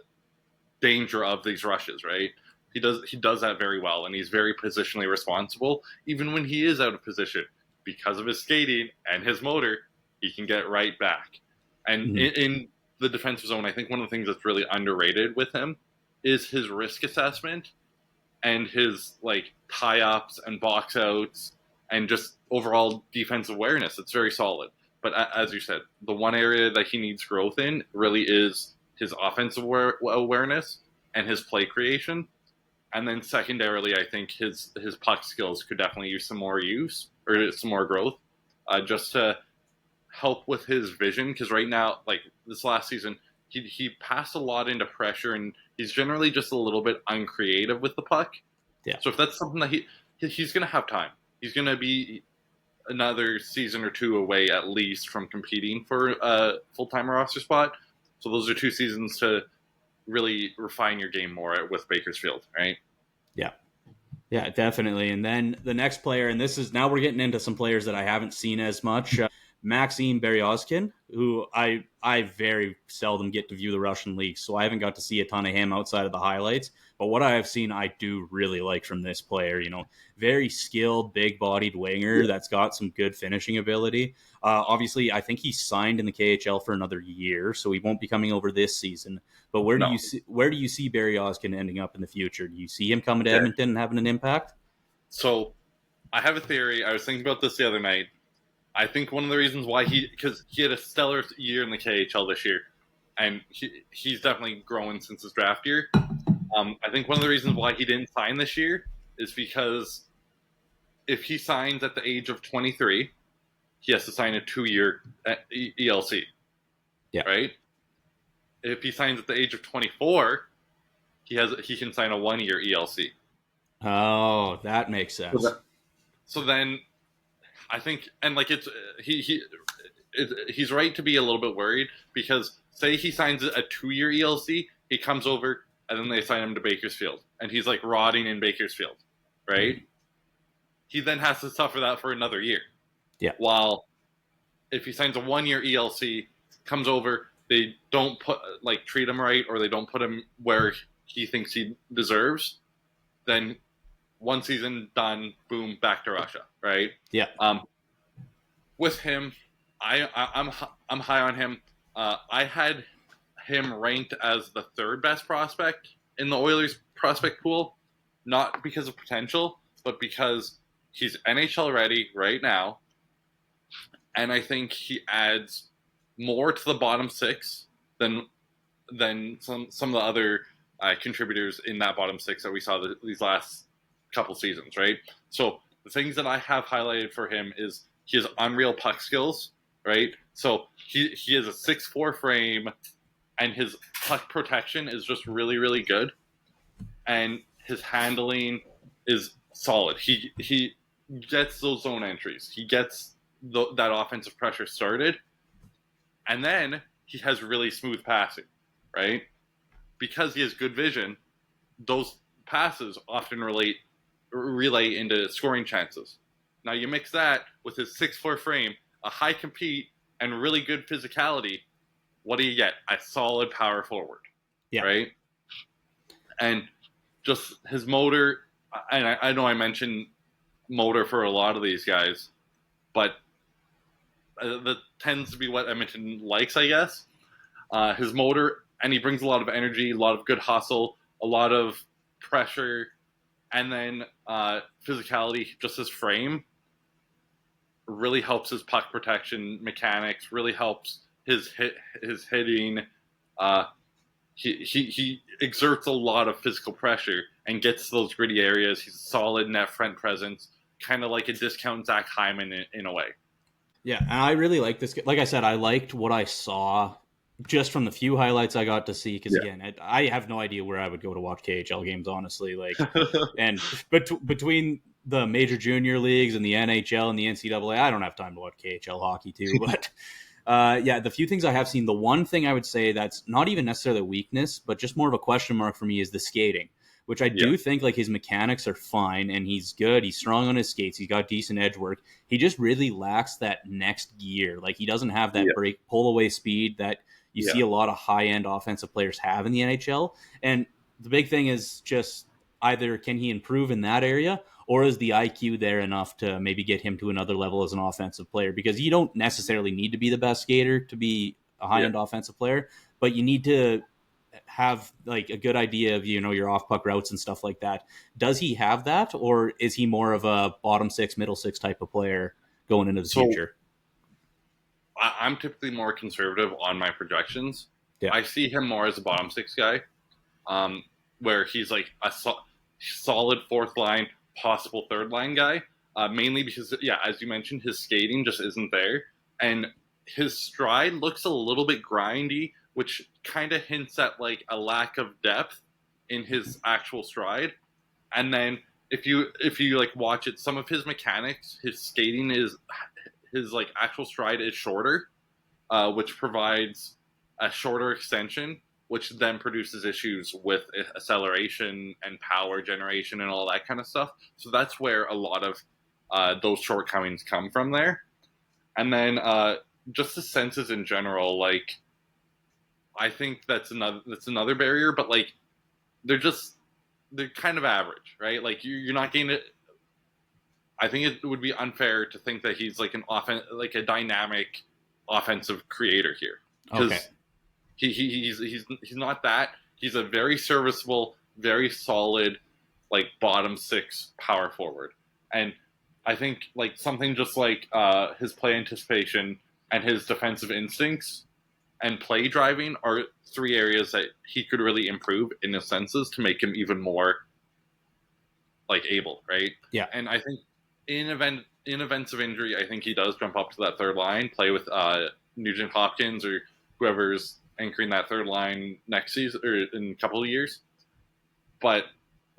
danger of these rushes, right? He does that very well, and he's very positionally responsible, even when he is out of position. Because of his skating and his motor, he can get right back. And in the defensive zone, I think one of the things that's really underrated with him is his risk assessment and his like tie-ups and box outs and just overall defensive awareness. It's very solid. But as you said, the one area that he needs growth in really is his offensive awareness and his play creation. And then secondarily, I think his puck skills could definitely use some more growth, just to help with his vision. Because right now, like this last season, he passed a lot into pressure, and he's generally just a little bit uncreative with the puck. Yeah. So if that's something that he's going to have time, he's going to be another season or two away at least from competing for a full-time roster spot. So those are 2 seasons to really refine your game more with Bakersfield, right? Yeah, definitely. And then the next player, and this is, now we're getting into some players that I haven't seen as much. Maxim Beryozkin, who I very seldom get to view the Russian league, so I haven't got to see a ton of him outside of the highlights. But what I have seen, I do really like from this player. Very skilled, big-bodied winger that's got some good finishing ability. Obviously, I think he's signed in the KHL for another year, so he won't be coming over this season. But where do you see Beryozkin ending up in the future? Do you see him coming to Edmonton and having an impact? So I have a theory. I was thinking about this the other night. I think one of the reasons why because he had a stellar year in the KHL this year, and he's definitely grown since his draft year. I think one of the reasons why he didn't sign this year is because if he signs at the age of 23, he has to sign a 2-year ELC, Yeah. right? If he signs at the age of 24, he can sign a 1-year ELC. Oh, that makes sense. So then I think, and like he's right to be a little bit worried because say he signs a 2-year ELC, he comes over and then they sign him to Bakersfield and he's like rotting in Bakersfield, right? Mm-hmm. He then has to suffer that for another year. Yeah. While if he signs a 1-year ELC, comes over, they don't treat him right or they don't put him where he thinks he deserves, then one season done, boom, back to Russia, right? Yeah. With him, I'm high on him. I had him ranked as the 3rd best prospect in the Oilers prospect pool, not because of potential, but because he's NHL ready right now, and I think he adds more to the bottom 6 than some of the other contributors in that bottom 6 that we saw these last couple seasons, right? So the things that I have highlighted for him is he has unreal puck skills, right? So he has a 6'4" frame, and his puck protection is just really, really good, and his handling is solid. He gets those zone entries. He gets that offensive pressure started, and then he has really smooth passing, right? Because he has good vision, those passes often relay into scoring chances. Now you mix that with his 6'4" frame, a high compete, and really good physicality. What do you get? A solid power forward, right? And just his motor, and I know I mentioned motor for a lot of these guys, but that tends to be what Edmonton likes, I guess. His motor, and he brings a lot of energy, a lot of good hustle, a lot of pressure, and then physicality, just his frame really helps his puck protection mechanics, really helps his hitting. He exerts a lot of physical pressure and gets to those gritty areas. He's a solid net front presence, kind of like a discount Zach Hyman in a way. Yeah, and I really like this. Like I said, I liked what I saw just from the few highlights I got to see. Because again, I have no idea where I would go to watch KHL games, honestly. Like, and between the major junior leagues and the NHL and the NCAA, I don't have time to watch KHL hockey too. But the few things I have seen, the one thing I would say that's not even necessarily a weakness, but just more of a question mark for me is the skating, which I do think like his mechanics are fine and he's good. He's strong on his skates. He's got decent edge work. He just really lacks that next gear. Like he doesn't have that break pull away speed that you see a lot of high end offensive players have in the NHL. And the big thing is just either can he improve in that area, or is the IQ there enough to maybe get him to another level as an offensive player? Because you don't necessarily need to be the best skater to be a high end offensive player, but you need to have like a good idea of, your off puck routes and stuff like that. Does he have that, or is he more of a bottom 6, middle 6 type of player going into the future? I'm typically more conservative on my projections. Yeah. I see him more as a bottom 6 guy, where he's like a solid 4th line, possible 3rd line guy, mainly because, as you mentioned, his skating just isn't there. And his stride looks a little bit grindy, which kind of hints at like a lack of depth in his actual stride. And then if you like watch it, some of his mechanics, his skating his like actual stride is shorter, which provides a shorter extension, which then produces issues with acceleration and power generation and all that kind of stuff. So that's where a lot of those shortcomings come from there. And then just the senses in general, like I think that's another barrier, but like they're kind of average, right? Like you're not getting it. I think it would be unfair to think that he's like a dynamic offensive creator here, because he's not that. He's a very serviceable, very solid, like bottom 6 power forward. And I think like something just like his play anticipation and his defensive instincts and play driving are three areas that he could really improve in his senses to make him even more like able, right? Yeah. And I think in events of injury, I think he does jump up to that third line, play with Nugent Hopkins or whoever's anchoring that third line next season or in a couple of years. But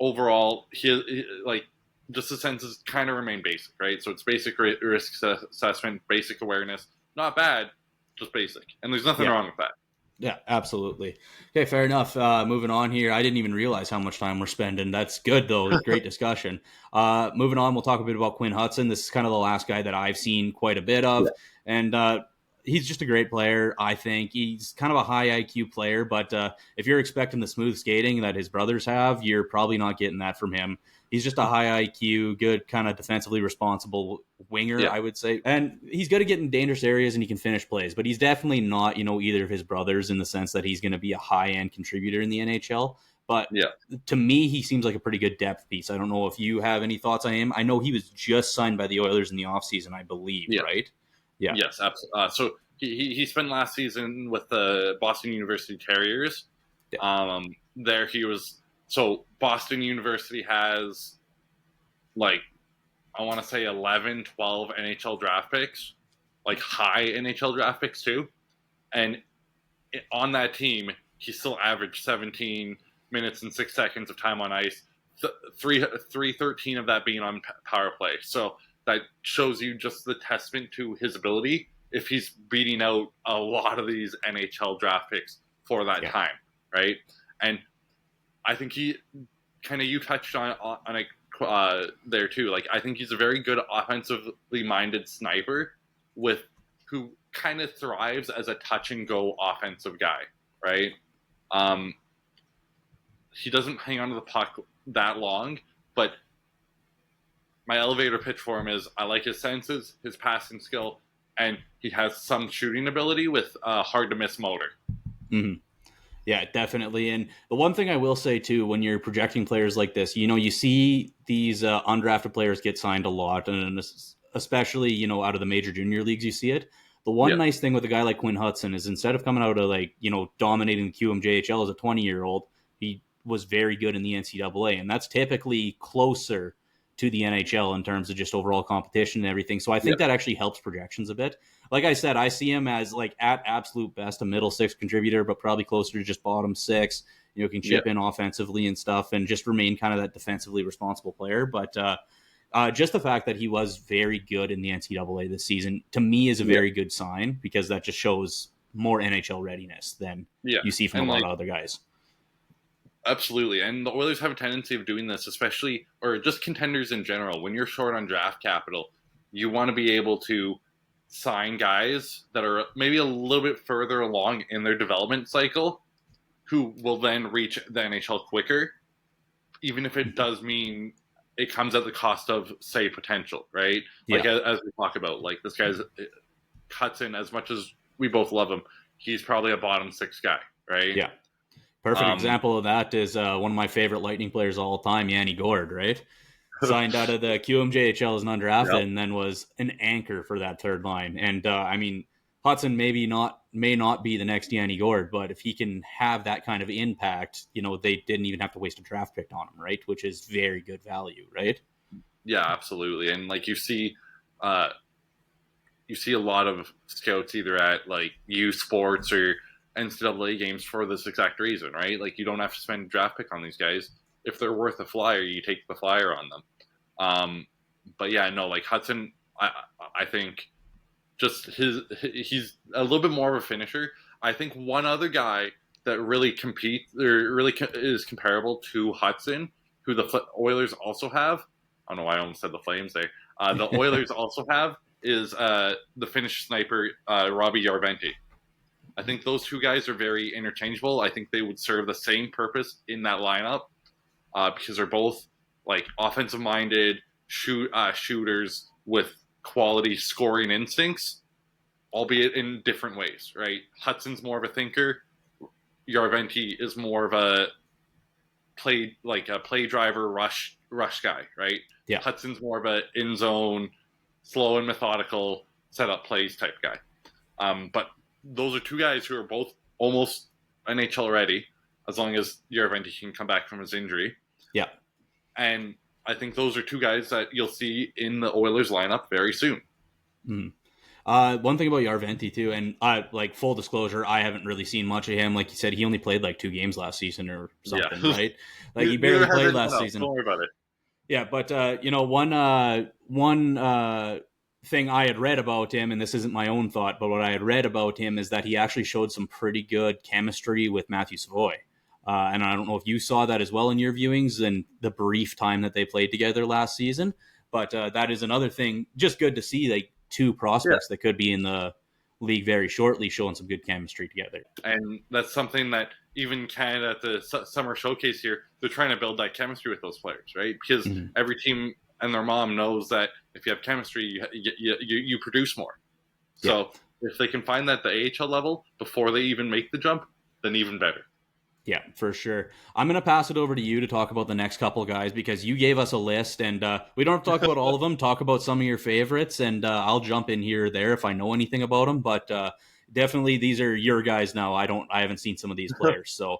overall, he like just the senses kind of remain basic, right? So it's basic risk assessment, basic awareness, not bad, just basic, and there's nothing Yeah. wrong with that. Yeah, absolutely. Okay, fair enough. Moving on here. I didn't even realize how much time we're spending. That's good, though. Great discussion. Moving on, we'll talk a bit about Quinn Hudson. This is kind of the last guy that I've seen quite a bit of. Yeah. And he's just a great player, I think. He's kind of a high IQ player, but if you're expecting the smooth skating that his brothers have, you're probably not getting that from him. He's just a high IQ, good, kind of defensively responsible winger, Yeah. I would say. And he's good to get in dangerous areas and he can finish plays, but he's definitely not, either of his brothers in the sense that he's going to be a high-end contributor in the NHL. But to me, he seems like a pretty good depth piece. I don't know if you have any thoughts on him. I know he was just signed by the Oilers in the offseason, I believe, right? Yeah. Yes, absolutely. So he spent last season with the Boston University Terriers. Yeah. There he was. So Boston University has, like, I want to say 11, 12 NHL draft picks, like high NHL draft picks too. And on that team, he still averaged 17 minutes and 6 seconds of time on ice, 313 of that being on power play. So that shows you just the testament to his ability if he's beating out a lot of these NHL draft picks for that time, right? And I think he kind of, you touched on it there too. Like, I think he's a very good offensively minded sniper who kind of thrives as a touch and go offensive guy, right? He doesn't hang on to the puck that long, but my elevator pitch for him is I like his senses, his passing skill, and he has some shooting ability with hard to miss motor. Mm-hmm. Yeah, definitely. And the one thing I will say too, when you're projecting players like this, you see these undrafted players get signed a lot, and especially, out of the major junior leagues, you see it. The one nice thing with a guy like Quinn Hudson is instead of coming out of dominating the QMJHL as a 20-year-old, he was very good in the NCAA, and that's typically closer to the NHL in terms of just overall competition and everything. So I think that actually helps projections a bit. Like I said, I see him as like at absolute best a middle six contributor, but probably closer to just bottom six. Can chip in offensively and stuff, and just remain kind of that defensively responsible player. But just the fact that he was very good in the NCAA this season, to me, is a very good sign, because that just shows more NHL readiness than you see from a lot of other guys. Absolutely. And the Oilers have a tendency of doing this, especially, or just contenders in general. When you're short on draft capital, you want to be able to sign guys that are maybe a little bit further along in their development cycle, who will then reach the NHL quicker, even if it does mean it comes at the cost of, say, potential, right? Like, as we talk about, like, this guy's Hudson, as much as we both love him, he's probably a bottom six guy, right? Yeah. Perfect example of that is one of my favorite Lightning players of all time, Yanni Gourde, right? Signed out of the QMJHL as an undrafted, and then was an anchor for that third line. And I mean, Hudson may not be the next Yanni Gourde, but if he can have that kind of impact, they didn't even have to waste a draft pick on him, right? Which is very good value, right? Yeah, absolutely. And like you see a lot of scouts either at like U Sports or NCAA games for this exact reason, right? Like, you don't have to spend a draft pick on these guys. If they're worth a flyer, you take the flyer on them. But yeah, no, like Hudson, I think just he's a little bit more of a finisher. I think one other guy that really competes or really is comparable to Hudson, who the Oilers also have. I don't know why I almost said the Flames there. The Oilers also have is the Finnish sniper, Robbie Järventie. I think those two guys are very interchangeable. I think they would serve the same purpose in that lineup because they're both like offensive-minded shooters with quality scoring instincts, albeit in different ways, right? Hudson's more of a thinker. Järventie is more of a play driver, rush guy, right? Yeah. Hudson's more of a in zone, slow and methodical setup plays type guy. But those are two guys who are both almost NHL ready, as long as Yarventi can come back from his injury. Yeah. And I think those are two guys that you'll see in the Oilers lineup very soon. Mm. One thing about Yarventi too, and like full disclosure, I haven't really seen much of him. Like you said, he only played like 2 games last season or something, Yeah. right? Like he barely played last season. Don't worry about it. Yeah, but one thing I had read about him, and this isn't my own thought, but what I had read about him is that he actually showed some pretty good chemistry with Matthew Savoy. And I don't know if you saw that as well in your viewings and the brief time that they played together last season. But that is another thing, just good to see like 2 prospects that could be in the league very shortly showing some good chemistry together. And that's something that even Canada at the summer showcase here, they're trying to build that chemistry with those players, right? Because every team and their mom knows that if you have chemistry, you produce more. So if they can find that at the AHL level before they even make the jump, then even better. Yeah, for sure. I'm going to pass it over to you to talk about the next couple guys because you gave us a list, and we don't have to talk about all of them. Talk about some of your favorites, and I'll jump in here or there if I know anything about them. But definitely, these are your guys now. I haven't seen some of these players, so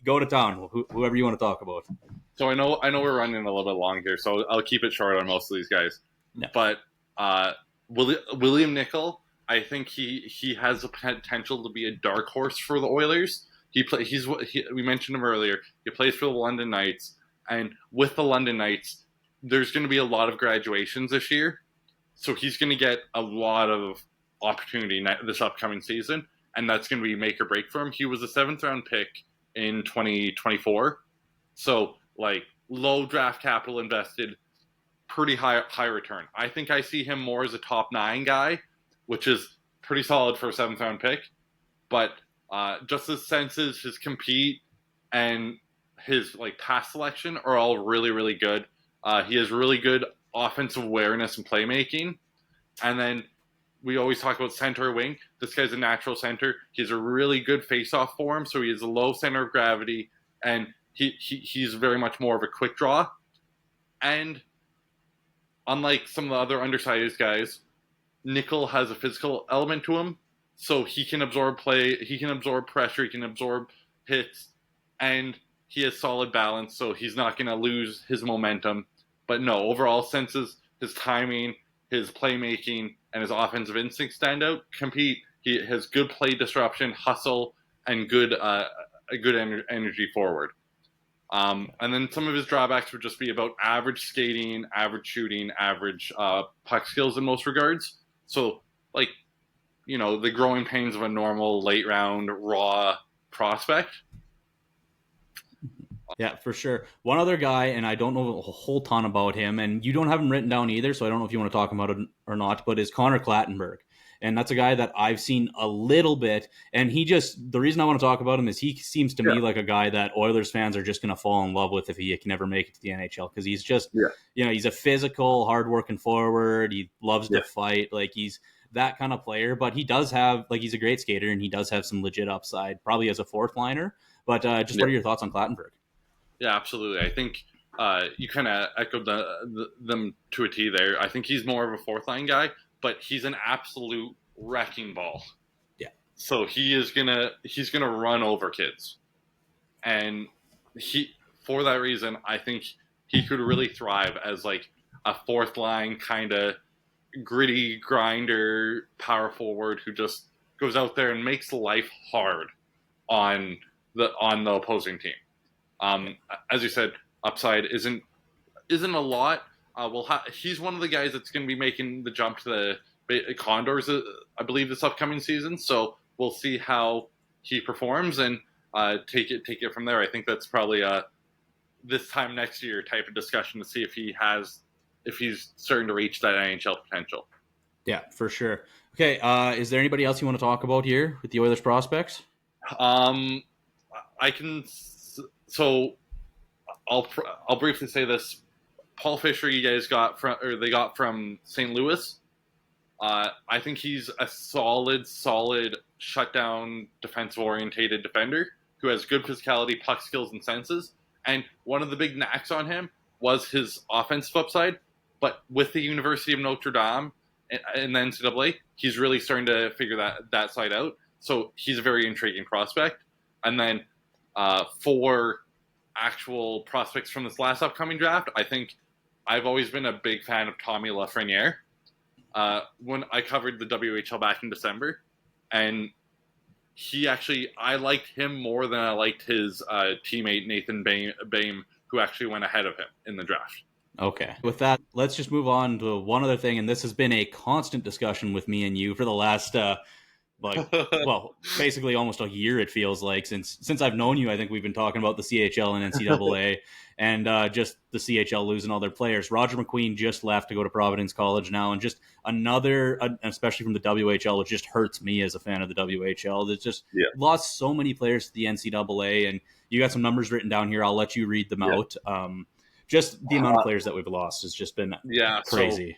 go to town. Whoever you want to talk about. So I know we're running a little bit long here, so I'll keep it short on most of these guys. No. But William Nickel, I think he has the potential to be a dark horse for the Oilers. We mentioned him earlier. He plays for the London Knights, and with the London Knights, there's going to be a lot of graduations this year, so he's going to get a lot of opportunity this upcoming season, and that's going to be make or break for him. He was a 7th round pick in 2024, so like low draft capital invested, pretty high return. I think I see him more as a top 9 guy, which is pretty solid for a 7th round pick, but just his senses, his compete, and his like pass selection are all really, really good. He has really good offensive awareness and playmaking. And then we always talk about center wing. This guy's a natural center. He has a really good face-off form, so he has a low center of gravity, and he's very much more of a quick draw. And unlike some of the other undersized guys, Nickel has a physical element to him. So he can absorb play, he can absorb pressure, he can absorb hits, and he has solid balance, so he's not going to lose his momentum. But no, overall senses, his timing, his playmaking, and his offensive instincts stand out. Compete, he has good play disruption, hustle, and a good energy forward. And then some of his drawbacks would just be about average skating, average shooting, average puck skills in most regards. So, like, you know, the growing pains of a normal late round raw prospect. Yeah, for sure. One other guy, and I don't know a whole ton about him, and you don't have him written down either, so I don't know if you want to talk about it or not, but is Connor Clattenburg. And that's a guy that I've seen a little bit, and the reason I want to talk about him is he seems to me like a guy that Oilers fans are just going to fall in love with if he can ever make it to the NHL, because he's just, he's a physical, hardworking forward. He loves to fight. Like, he's that kind of player, but he does have, like, he's a great skater, and he does have some legit upside, probably as a 4th liner. But what are your thoughts on Clattenburg? Yeah, absolutely. I think you kind of echoed them to a T there. I think he's more of a 4th line guy, but he's an absolute wrecking ball. Yeah. So he's gonna run over kids, and for that reason, I think he could really thrive as like a 4th line kind of gritty grinder power forward who just goes out there and makes life hard on the opposing team. As you said, upside isn't a lot. He's one of the guys that's going to be making the jump to the Condors, I believe, this upcoming season. So we'll see how he performs and take it from there. I think that's probably this time next year type of discussion to see if he's starting to reach that NHL potential. Yeah, for sure. Okay, is there anybody else you want to talk about here with the Oilers prospects? I can. So I'll briefly say this. Paul Fisher, you guys got from St. Louis. I think he's a solid shutdown defensive orientated defender who has good physicality, puck skills, and senses. And one of the big knacks on him was his offensive upside, but with the University of Notre Dame and the NCAA, he's really starting to figure that side out. So he's a very intriguing prospect. And then for actual prospects from this last upcoming draft, I think I've always been a big fan of Tommy Lafreniere. When I covered the WHL back in December, and I liked him more than I liked his teammate Nathan Bame, who actually went ahead of him in the draft. Okay. With that, let's just move on to one other thing, and this has been a constant discussion with me and you for the last basically almost a year, it feels like, since I've known you. I think we've been talking about the CHL and NCAA and just the CHL losing all their players. Roger McQueen just left to go to Providence College now, and just another, especially from the WHL, it just hurts me as a fan of the WHL. It's just lost so many players to the NCAA, and you got some numbers written down here. I'll let you read them out. Just the amount of players that we've lost has just been crazy.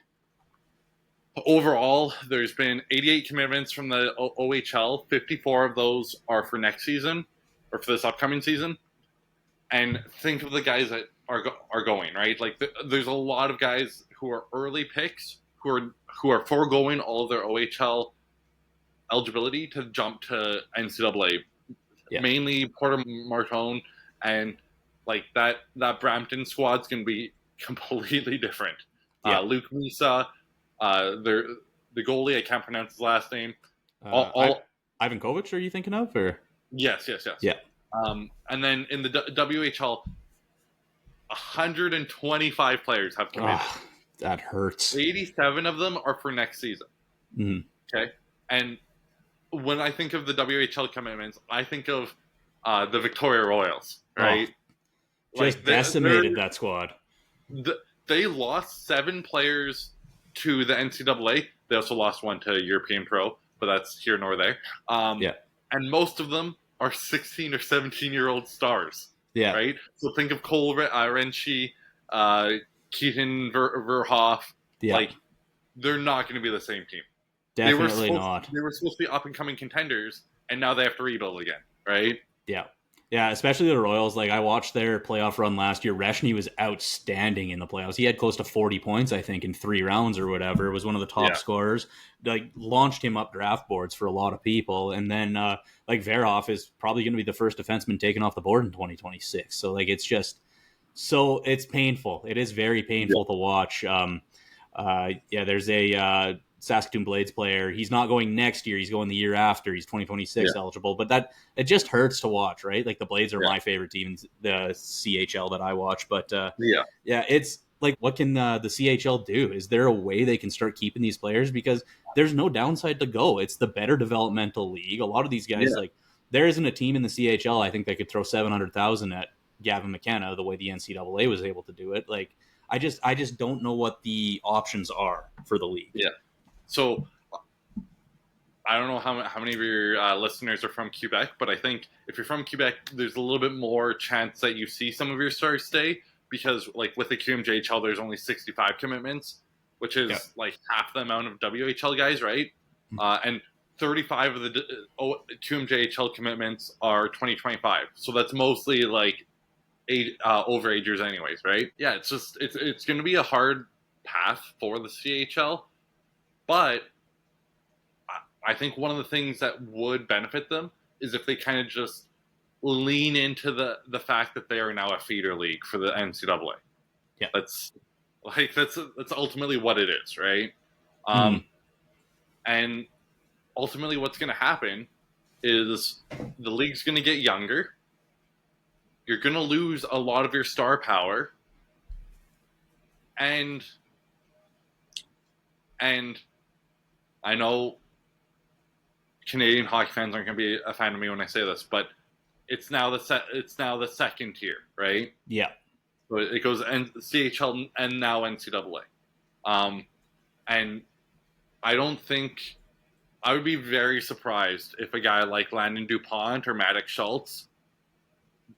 So overall, there's been 88 commitments from the OHL. 54 of those are for next season, or for this upcoming season. And think of the guys that are going, right? Like there's a lot of guys who are early picks who are foregoing all of their OHL eligibility to jump to NCAA. Yeah. Mainly Porter Martone, and like that Brampton squad's going to be completely different. Yeah. Luke Misa, the goalie, I can't pronounce his last name. Ivan Kovic, are you thinking of? Or? Yes. Yeah. And then in the WHL, 125 players have committed. That hurts. 87 of them are for next season. Mm-hmm. Okay? And when I think of the WHL commitments, I think of the Victoria Royals, right? Just decimated that squad. They lost 7 players to the NCAA. They also lost one to European Pro, but that's here nor there. And most of them are 16 or 17-year-old stars. Yeah. Right? So think of Cole Renshi, Keaton Verhoff. Yeah. Like, they're not going to be the same team. Definitely not. They were supposed to be up-and-coming contenders, and now they have to rebuild again, right? Yeah. Yeah, especially the Royals. Like, I watched their playoff run last year. Reshny was outstanding in the playoffs. He had close to 40 points, I think, in 3 rounds or whatever. Was one of the top scorers. Like, launched him up draft boards for a lot of people. And then, Verhoff is probably going to be the first defenseman taken off the board in 2026. So, like, it's just it's painful. It is very painful to watch. There's a Saskatoon Blades player. He's not going next year. He's going the year after. He's 2026 eligible. But it just hurts to watch, right? Like, the Blades are my favorite team in the CHL that I watch. But it's like, what can the CHL do? Is there a way they can start keeping these players? Because there's no downside to go. It's the better developmental league. A lot of these guys, like, there isn't a team in the CHL, I think, that could throw $700,000 at Gavin McKenna the way the NCAA was able to do it. Like, I just don't know what the options are for the league. Yeah. So I don't know how many of your listeners are from Quebec, but I think if you're from Quebec, there's a little bit more chance that you see some of your stars stay, because, like, with the QMJHL, there's only 65 commitments, which is like half the amount of WHL guys, right? And 35 of the QMJHL commitments are 2025. So that's mostly like overagers anyways, right? Yeah, it's going to be a hard path for the CHL. But I think one of the things that would benefit them is if they kind of just lean into the fact that they are now a feeder league for the NCAA. Yeah, that's ultimately what it is, right? And ultimately, what's going to happen is the league's going to get younger. You're going to lose a lot of your star power, and I know Canadian hockey fans aren't going to be a fan of me when I say this, but it's now the second tier, right? Yeah. So it goes CHL and now NCAA. And I don't think I would be very surprised if a guy like Landon DuPont or Maddox Schultz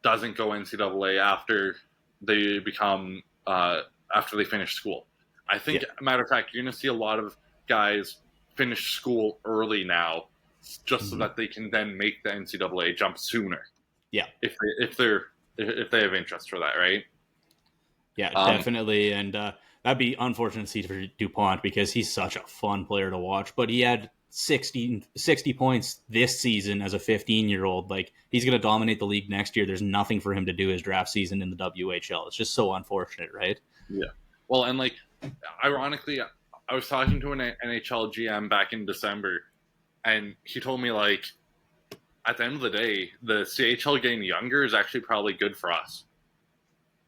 doesn't go NCAA after they become after they finish school. I think, matter of fact, you're going to see a lot of guys finish school early now, just so that they can then make the NCAA jump sooner. Yeah, if they have interest for that, right? Yeah, definitely. And that'd be unfortunate to see for DuPont because he's such a fun player to watch. But he had 60 points this season as a 15-year-old. Like, he's going to dominate the league next year. There's nothing for him to do his draft season in the WHL. It's just so unfortunate, right? Yeah. Well, and like, ironically, I was talking to an NHL GM back in December, and he told me, like, at the end of the day, the CHL getting younger is actually probably good for us.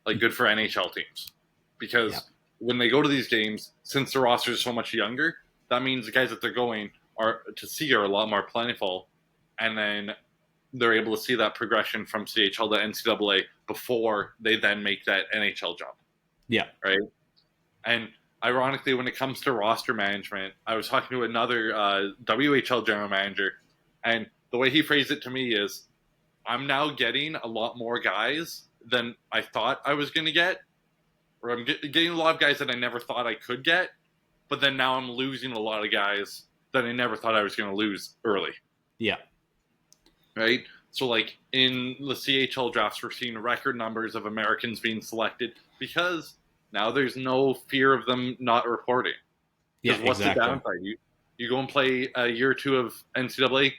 Like, good for NHL teams. Because when they go to these games, since the roster is so much younger, that means the guys that they're going to see are a lot more plentiful. And then they're able to see that progression from CHL to NCAA before they then make that NHL jump. Yeah. Right? And ironically, when it comes to roster management, I was talking to another WHL general manager, and the way he phrased it to me is, I'm now getting a lot more guys than I thought I was going to get, or I'm getting a lot of guys that I never thought I could get, but then now I'm losing a lot of guys that I never thought I was going to lose early. Yeah. Right? So, like, in the CHL drafts, we're seeing record numbers of Americans being selected because now there's no fear of them not reporting. Yeah, what's the downside? You go and play a year or two of NCAA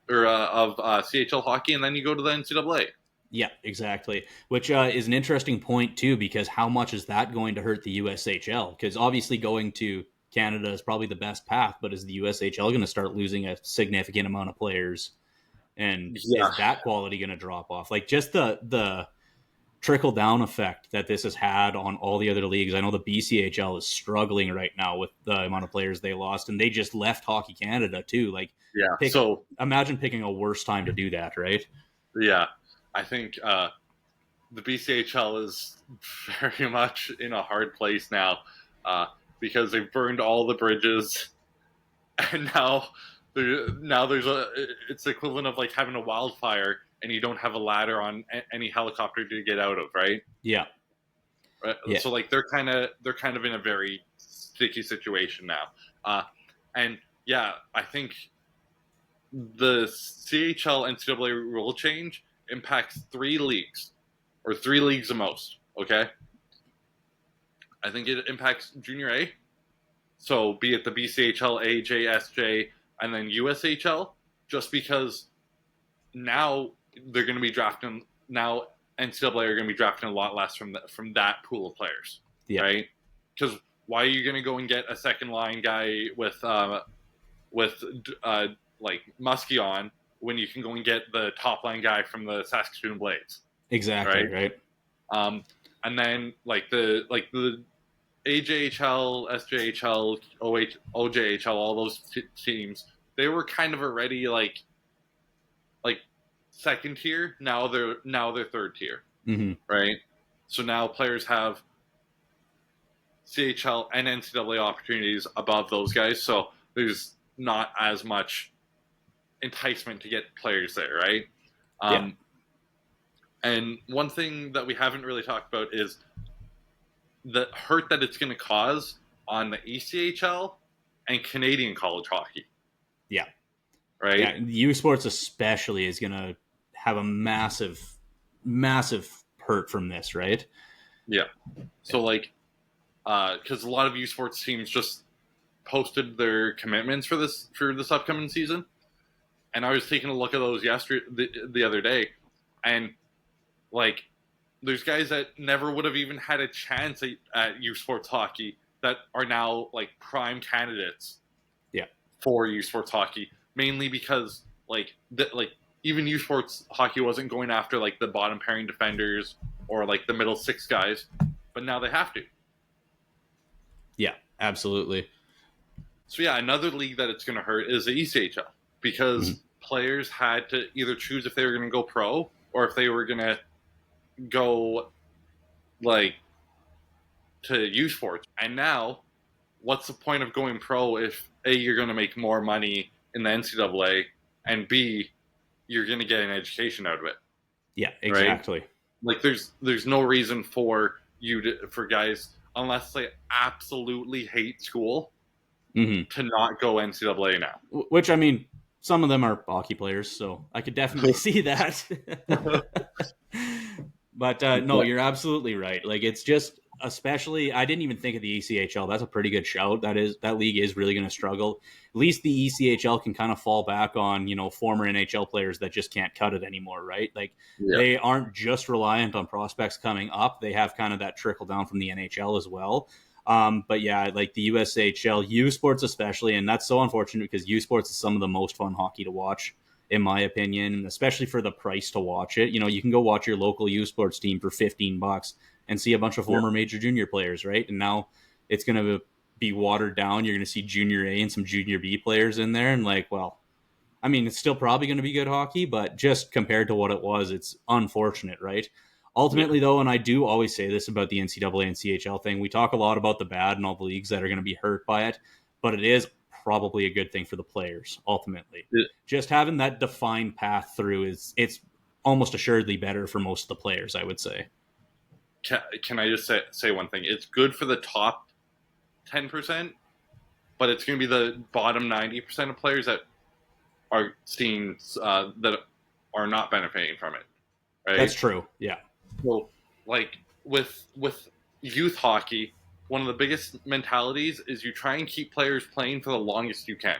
or of CHL hockey, and then you go to the NCAA. Yeah, exactly. Which is an interesting point, too, because how much is that going to hurt the USHL? Because obviously going to Canada is probably the best path, but is the USHL going to start losing a significant amount of players? And is that quality going to drop off? Like, just the trickle-down effect that this has had on all the other leagues. I know the BCHL is struggling right now with the amount of players they lost, and they just left Hockey Canada, too. Like, so imagine picking a worse time to do that, right? Yeah. I think the BCHL is very much in a hard place now because they've burned all the bridges, and now there's it's the equivalent of like having a wildfire and you don't have a ladder on any helicopter to get out of, right? Yeah. Right. Yeah. So like they're kind of in a very sticky situation now, and yeah, I think the CHL NCAA rule change impacts 3 leagues, or 3 leagues the most, okay? I think it impacts Junior A, so be it the BCHL, AJ, SJ, and then USHL, just because now they're going to be drafting, now NCAA are going to be drafting a lot less from that pool of players, right? Because why are you going to go and get a second-line guy with like Muskie on when you can go and get the top line guy from the Saskatoon Blades? Exactly, right? And then like the AJHL, SJHL, OJHL, all those teams, they were kind of already like second tier. Now they're third tier, right? So now players have CHL and NCAA opportunities above those guys. So there's not as much enticement to get players there, right? And one thing that we haven't really talked about is the hurt that it's going to cause on the ECHL and Canadian college hockey. Yeah. Right? Yeah, U Sports especially is going to have a massive, massive hurt from this, right? Yeah. So, like, because a lot of U Sports teams just posted their commitments for this upcoming season, and I was taking a look at those the other day, and like, there's guys that never would have even had a chance at U Sports hockey that are now like prime candidates. Yeah. For U Sports hockey, mainly because like even U Sports hockey wasn't going after like the bottom pairing defenders or like the middle 6 guys, but now they have to. Yeah, absolutely. So yeah, another league that it's going to hurt is the ECHL because players had to either choose if they were going to go pro or if they were going to go like to U Sports. And now, what's the point of going pro if A, you're going to make more money in the NCAA, and B, you're going to get an education out of it? Yeah, exactly. Right? Like there's no reason for guys, unless they absolutely hate school, to not go NCAA now. Which, I mean, some of them are hockey players, so I could definitely see that. But no, you're absolutely right. Like, it's just especially, I didn't even think of the ECHL. That's a pretty good shout. That league is really going to struggle. At least the ECHL can kind of fall back on, former NHL players that just can't cut it anymore, right? Like Yeah. they aren't just reliant on prospects coming up. They have kind of that trickle down from the NHL as well. But yeah, like the USHL, U Sports especially, and that's so unfortunate because U Sports is some of the most fun hockey to watch, in my opinion, especially for the price to watch it. You can go watch your local U Sports team for $15 and see a bunch of former major junior players, right? And now it's going to be watered down. You're going to see junior A and some junior B players in there. And I mean, it's still probably going to be good hockey, but just compared to what it was, it's unfortunate, right? Ultimately, though, and I do always say this about the NCAA and CHL thing, we talk a lot about the bad and all the leagues that are going to be hurt by it, but it is probably a good thing for the players, ultimately. Just having that defined path through it's almost assuredly better for most of the players, I would say. Can I just say one thing? It's good for the top 10%, but it's going to be the bottom 90% of players that are seeing that are not benefiting from it. Right? That's true. Yeah. So, like with youth hockey, one of the biggest mentalities is you try and keep players playing for the longest you can.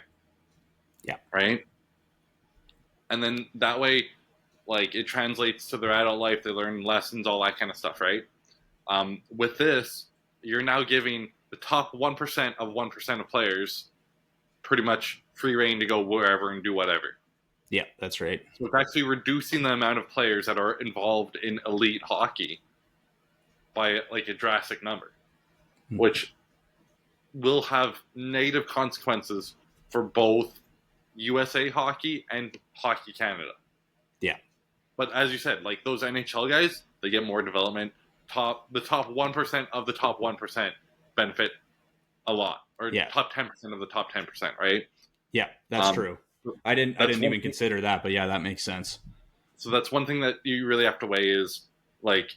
Yeah. Right. And then that way, like it translates to their adult life. They learn lessons, all that kind of stuff, right? With this, you're now giving the top 1% of 1% of players pretty much free reign to go wherever and do whatever. Yeah, that's right. So it's actually reducing the amount of players that are involved in elite hockey by like a drastic number, which will have negative consequences for both USA Hockey and Hockey Canada. Yeah. But as you said, like those NHL guys, they get more development. The top 1% of the top 1% benefit a lot, or top 10% of the top 10%, right? Yeah, that's true. I didn't even consider that, but yeah, that makes sense. So that's one thing that you really have to weigh is like,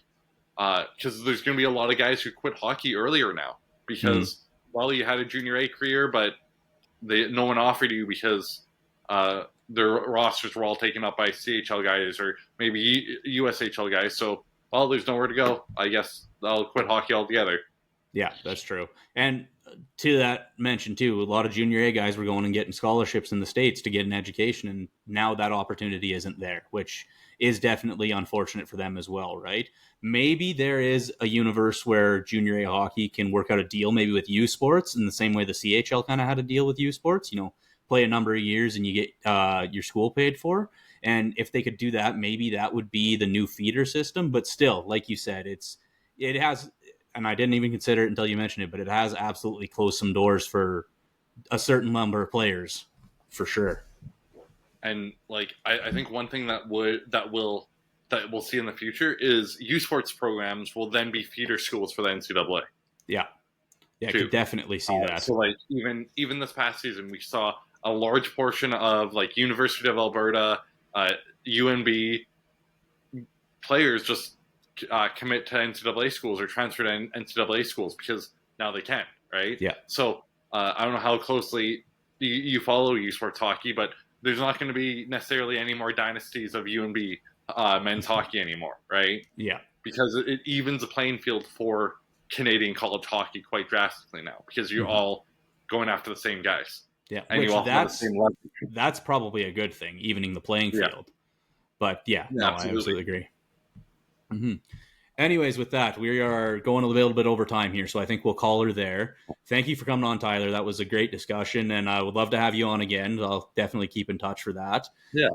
because there's going to be a lot of guys who quit hockey earlier now because you had a junior A career, but no one offered you because their rosters were all taken up by CHL guys or maybe USHL guys. So, there's nowhere to go. I guess I'll quit hockey altogether. Yeah, that's true. And to that mention too, a lot of junior A guys were going and getting scholarships in the States to get an education, and now that opportunity isn't there, which is definitely unfortunate for them as well, right? Maybe there is a universe where junior A hockey can work out a deal maybe with U Sports in the same way the CHL kind of had a deal with U Sports, play a number of years and you get your school paid for. And if they could do that, maybe that would be the new feeder system. But still, like you said, it has, and I didn't even consider it until you mentioned it, but it has absolutely closed some doors for a certain number of players, for sure. And like I think one thing that we'll see in the future is U Sports programs will then be feeder schools for the NCAA. Yeah, I could definitely see that. So like even this past season, we saw a large portion of like University of Alberta, UNB players just commit to NCAA schools or transfer to NCAA schools because now they can, right? Yeah. So I don't know how closely you follow U Sports hockey, but there's not going to be necessarily any more dynasties of UNB men's hockey anymore, right? Yeah. Because it evens the playing field for Canadian college hockey quite drastically now because you're all going after the same guys. Yeah, and which you all have the same level. That's probably a good thing, evening the playing field. But I absolutely agree. Mm-hmm. Anyways, with that, we are going a little bit over time here, so I think we'll call her there. Thank you for coming on, Tyler. That was a great discussion, and I would love to have you on again. I'll definitely keep in touch for that. Yeah.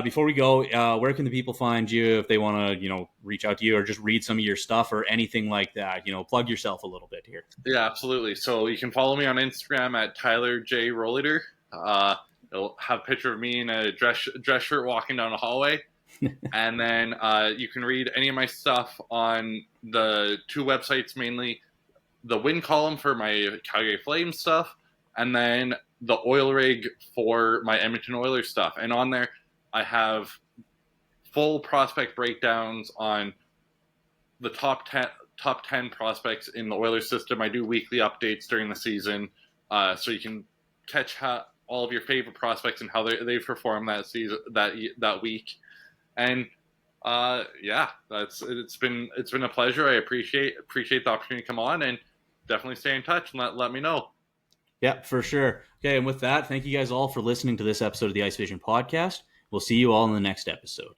Before we go, where can the people find you if they want to, reach out to you or just read some of your stuff or anything like that? Plug yourself a little bit here. Yeah, absolutely. So you can follow me on Instagram at Tyler J. Rolliter. It'll have a picture of me in a dress shirt walking down a hallway. And then you can read any of my stuff on the two websites, mainly the Win column for my Calgary Flames stuff, and then the Oil Rig for my Edmonton Oilers stuff. And on there, I have full prospect breakdowns on the top 10 prospects in the Oilers system. I do weekly updates during the season, so you can catch all of your favorite prospects and how they perform that season that week. And Yeah, it's been a pleasure. I appreciate the opportunity to come on, and definitely stay in touch and let me know. Yeah, for sure. Okay, and with that, thank you guys all for listening to this episode of the Ice Vision podcast. We'll see you all in the next episode.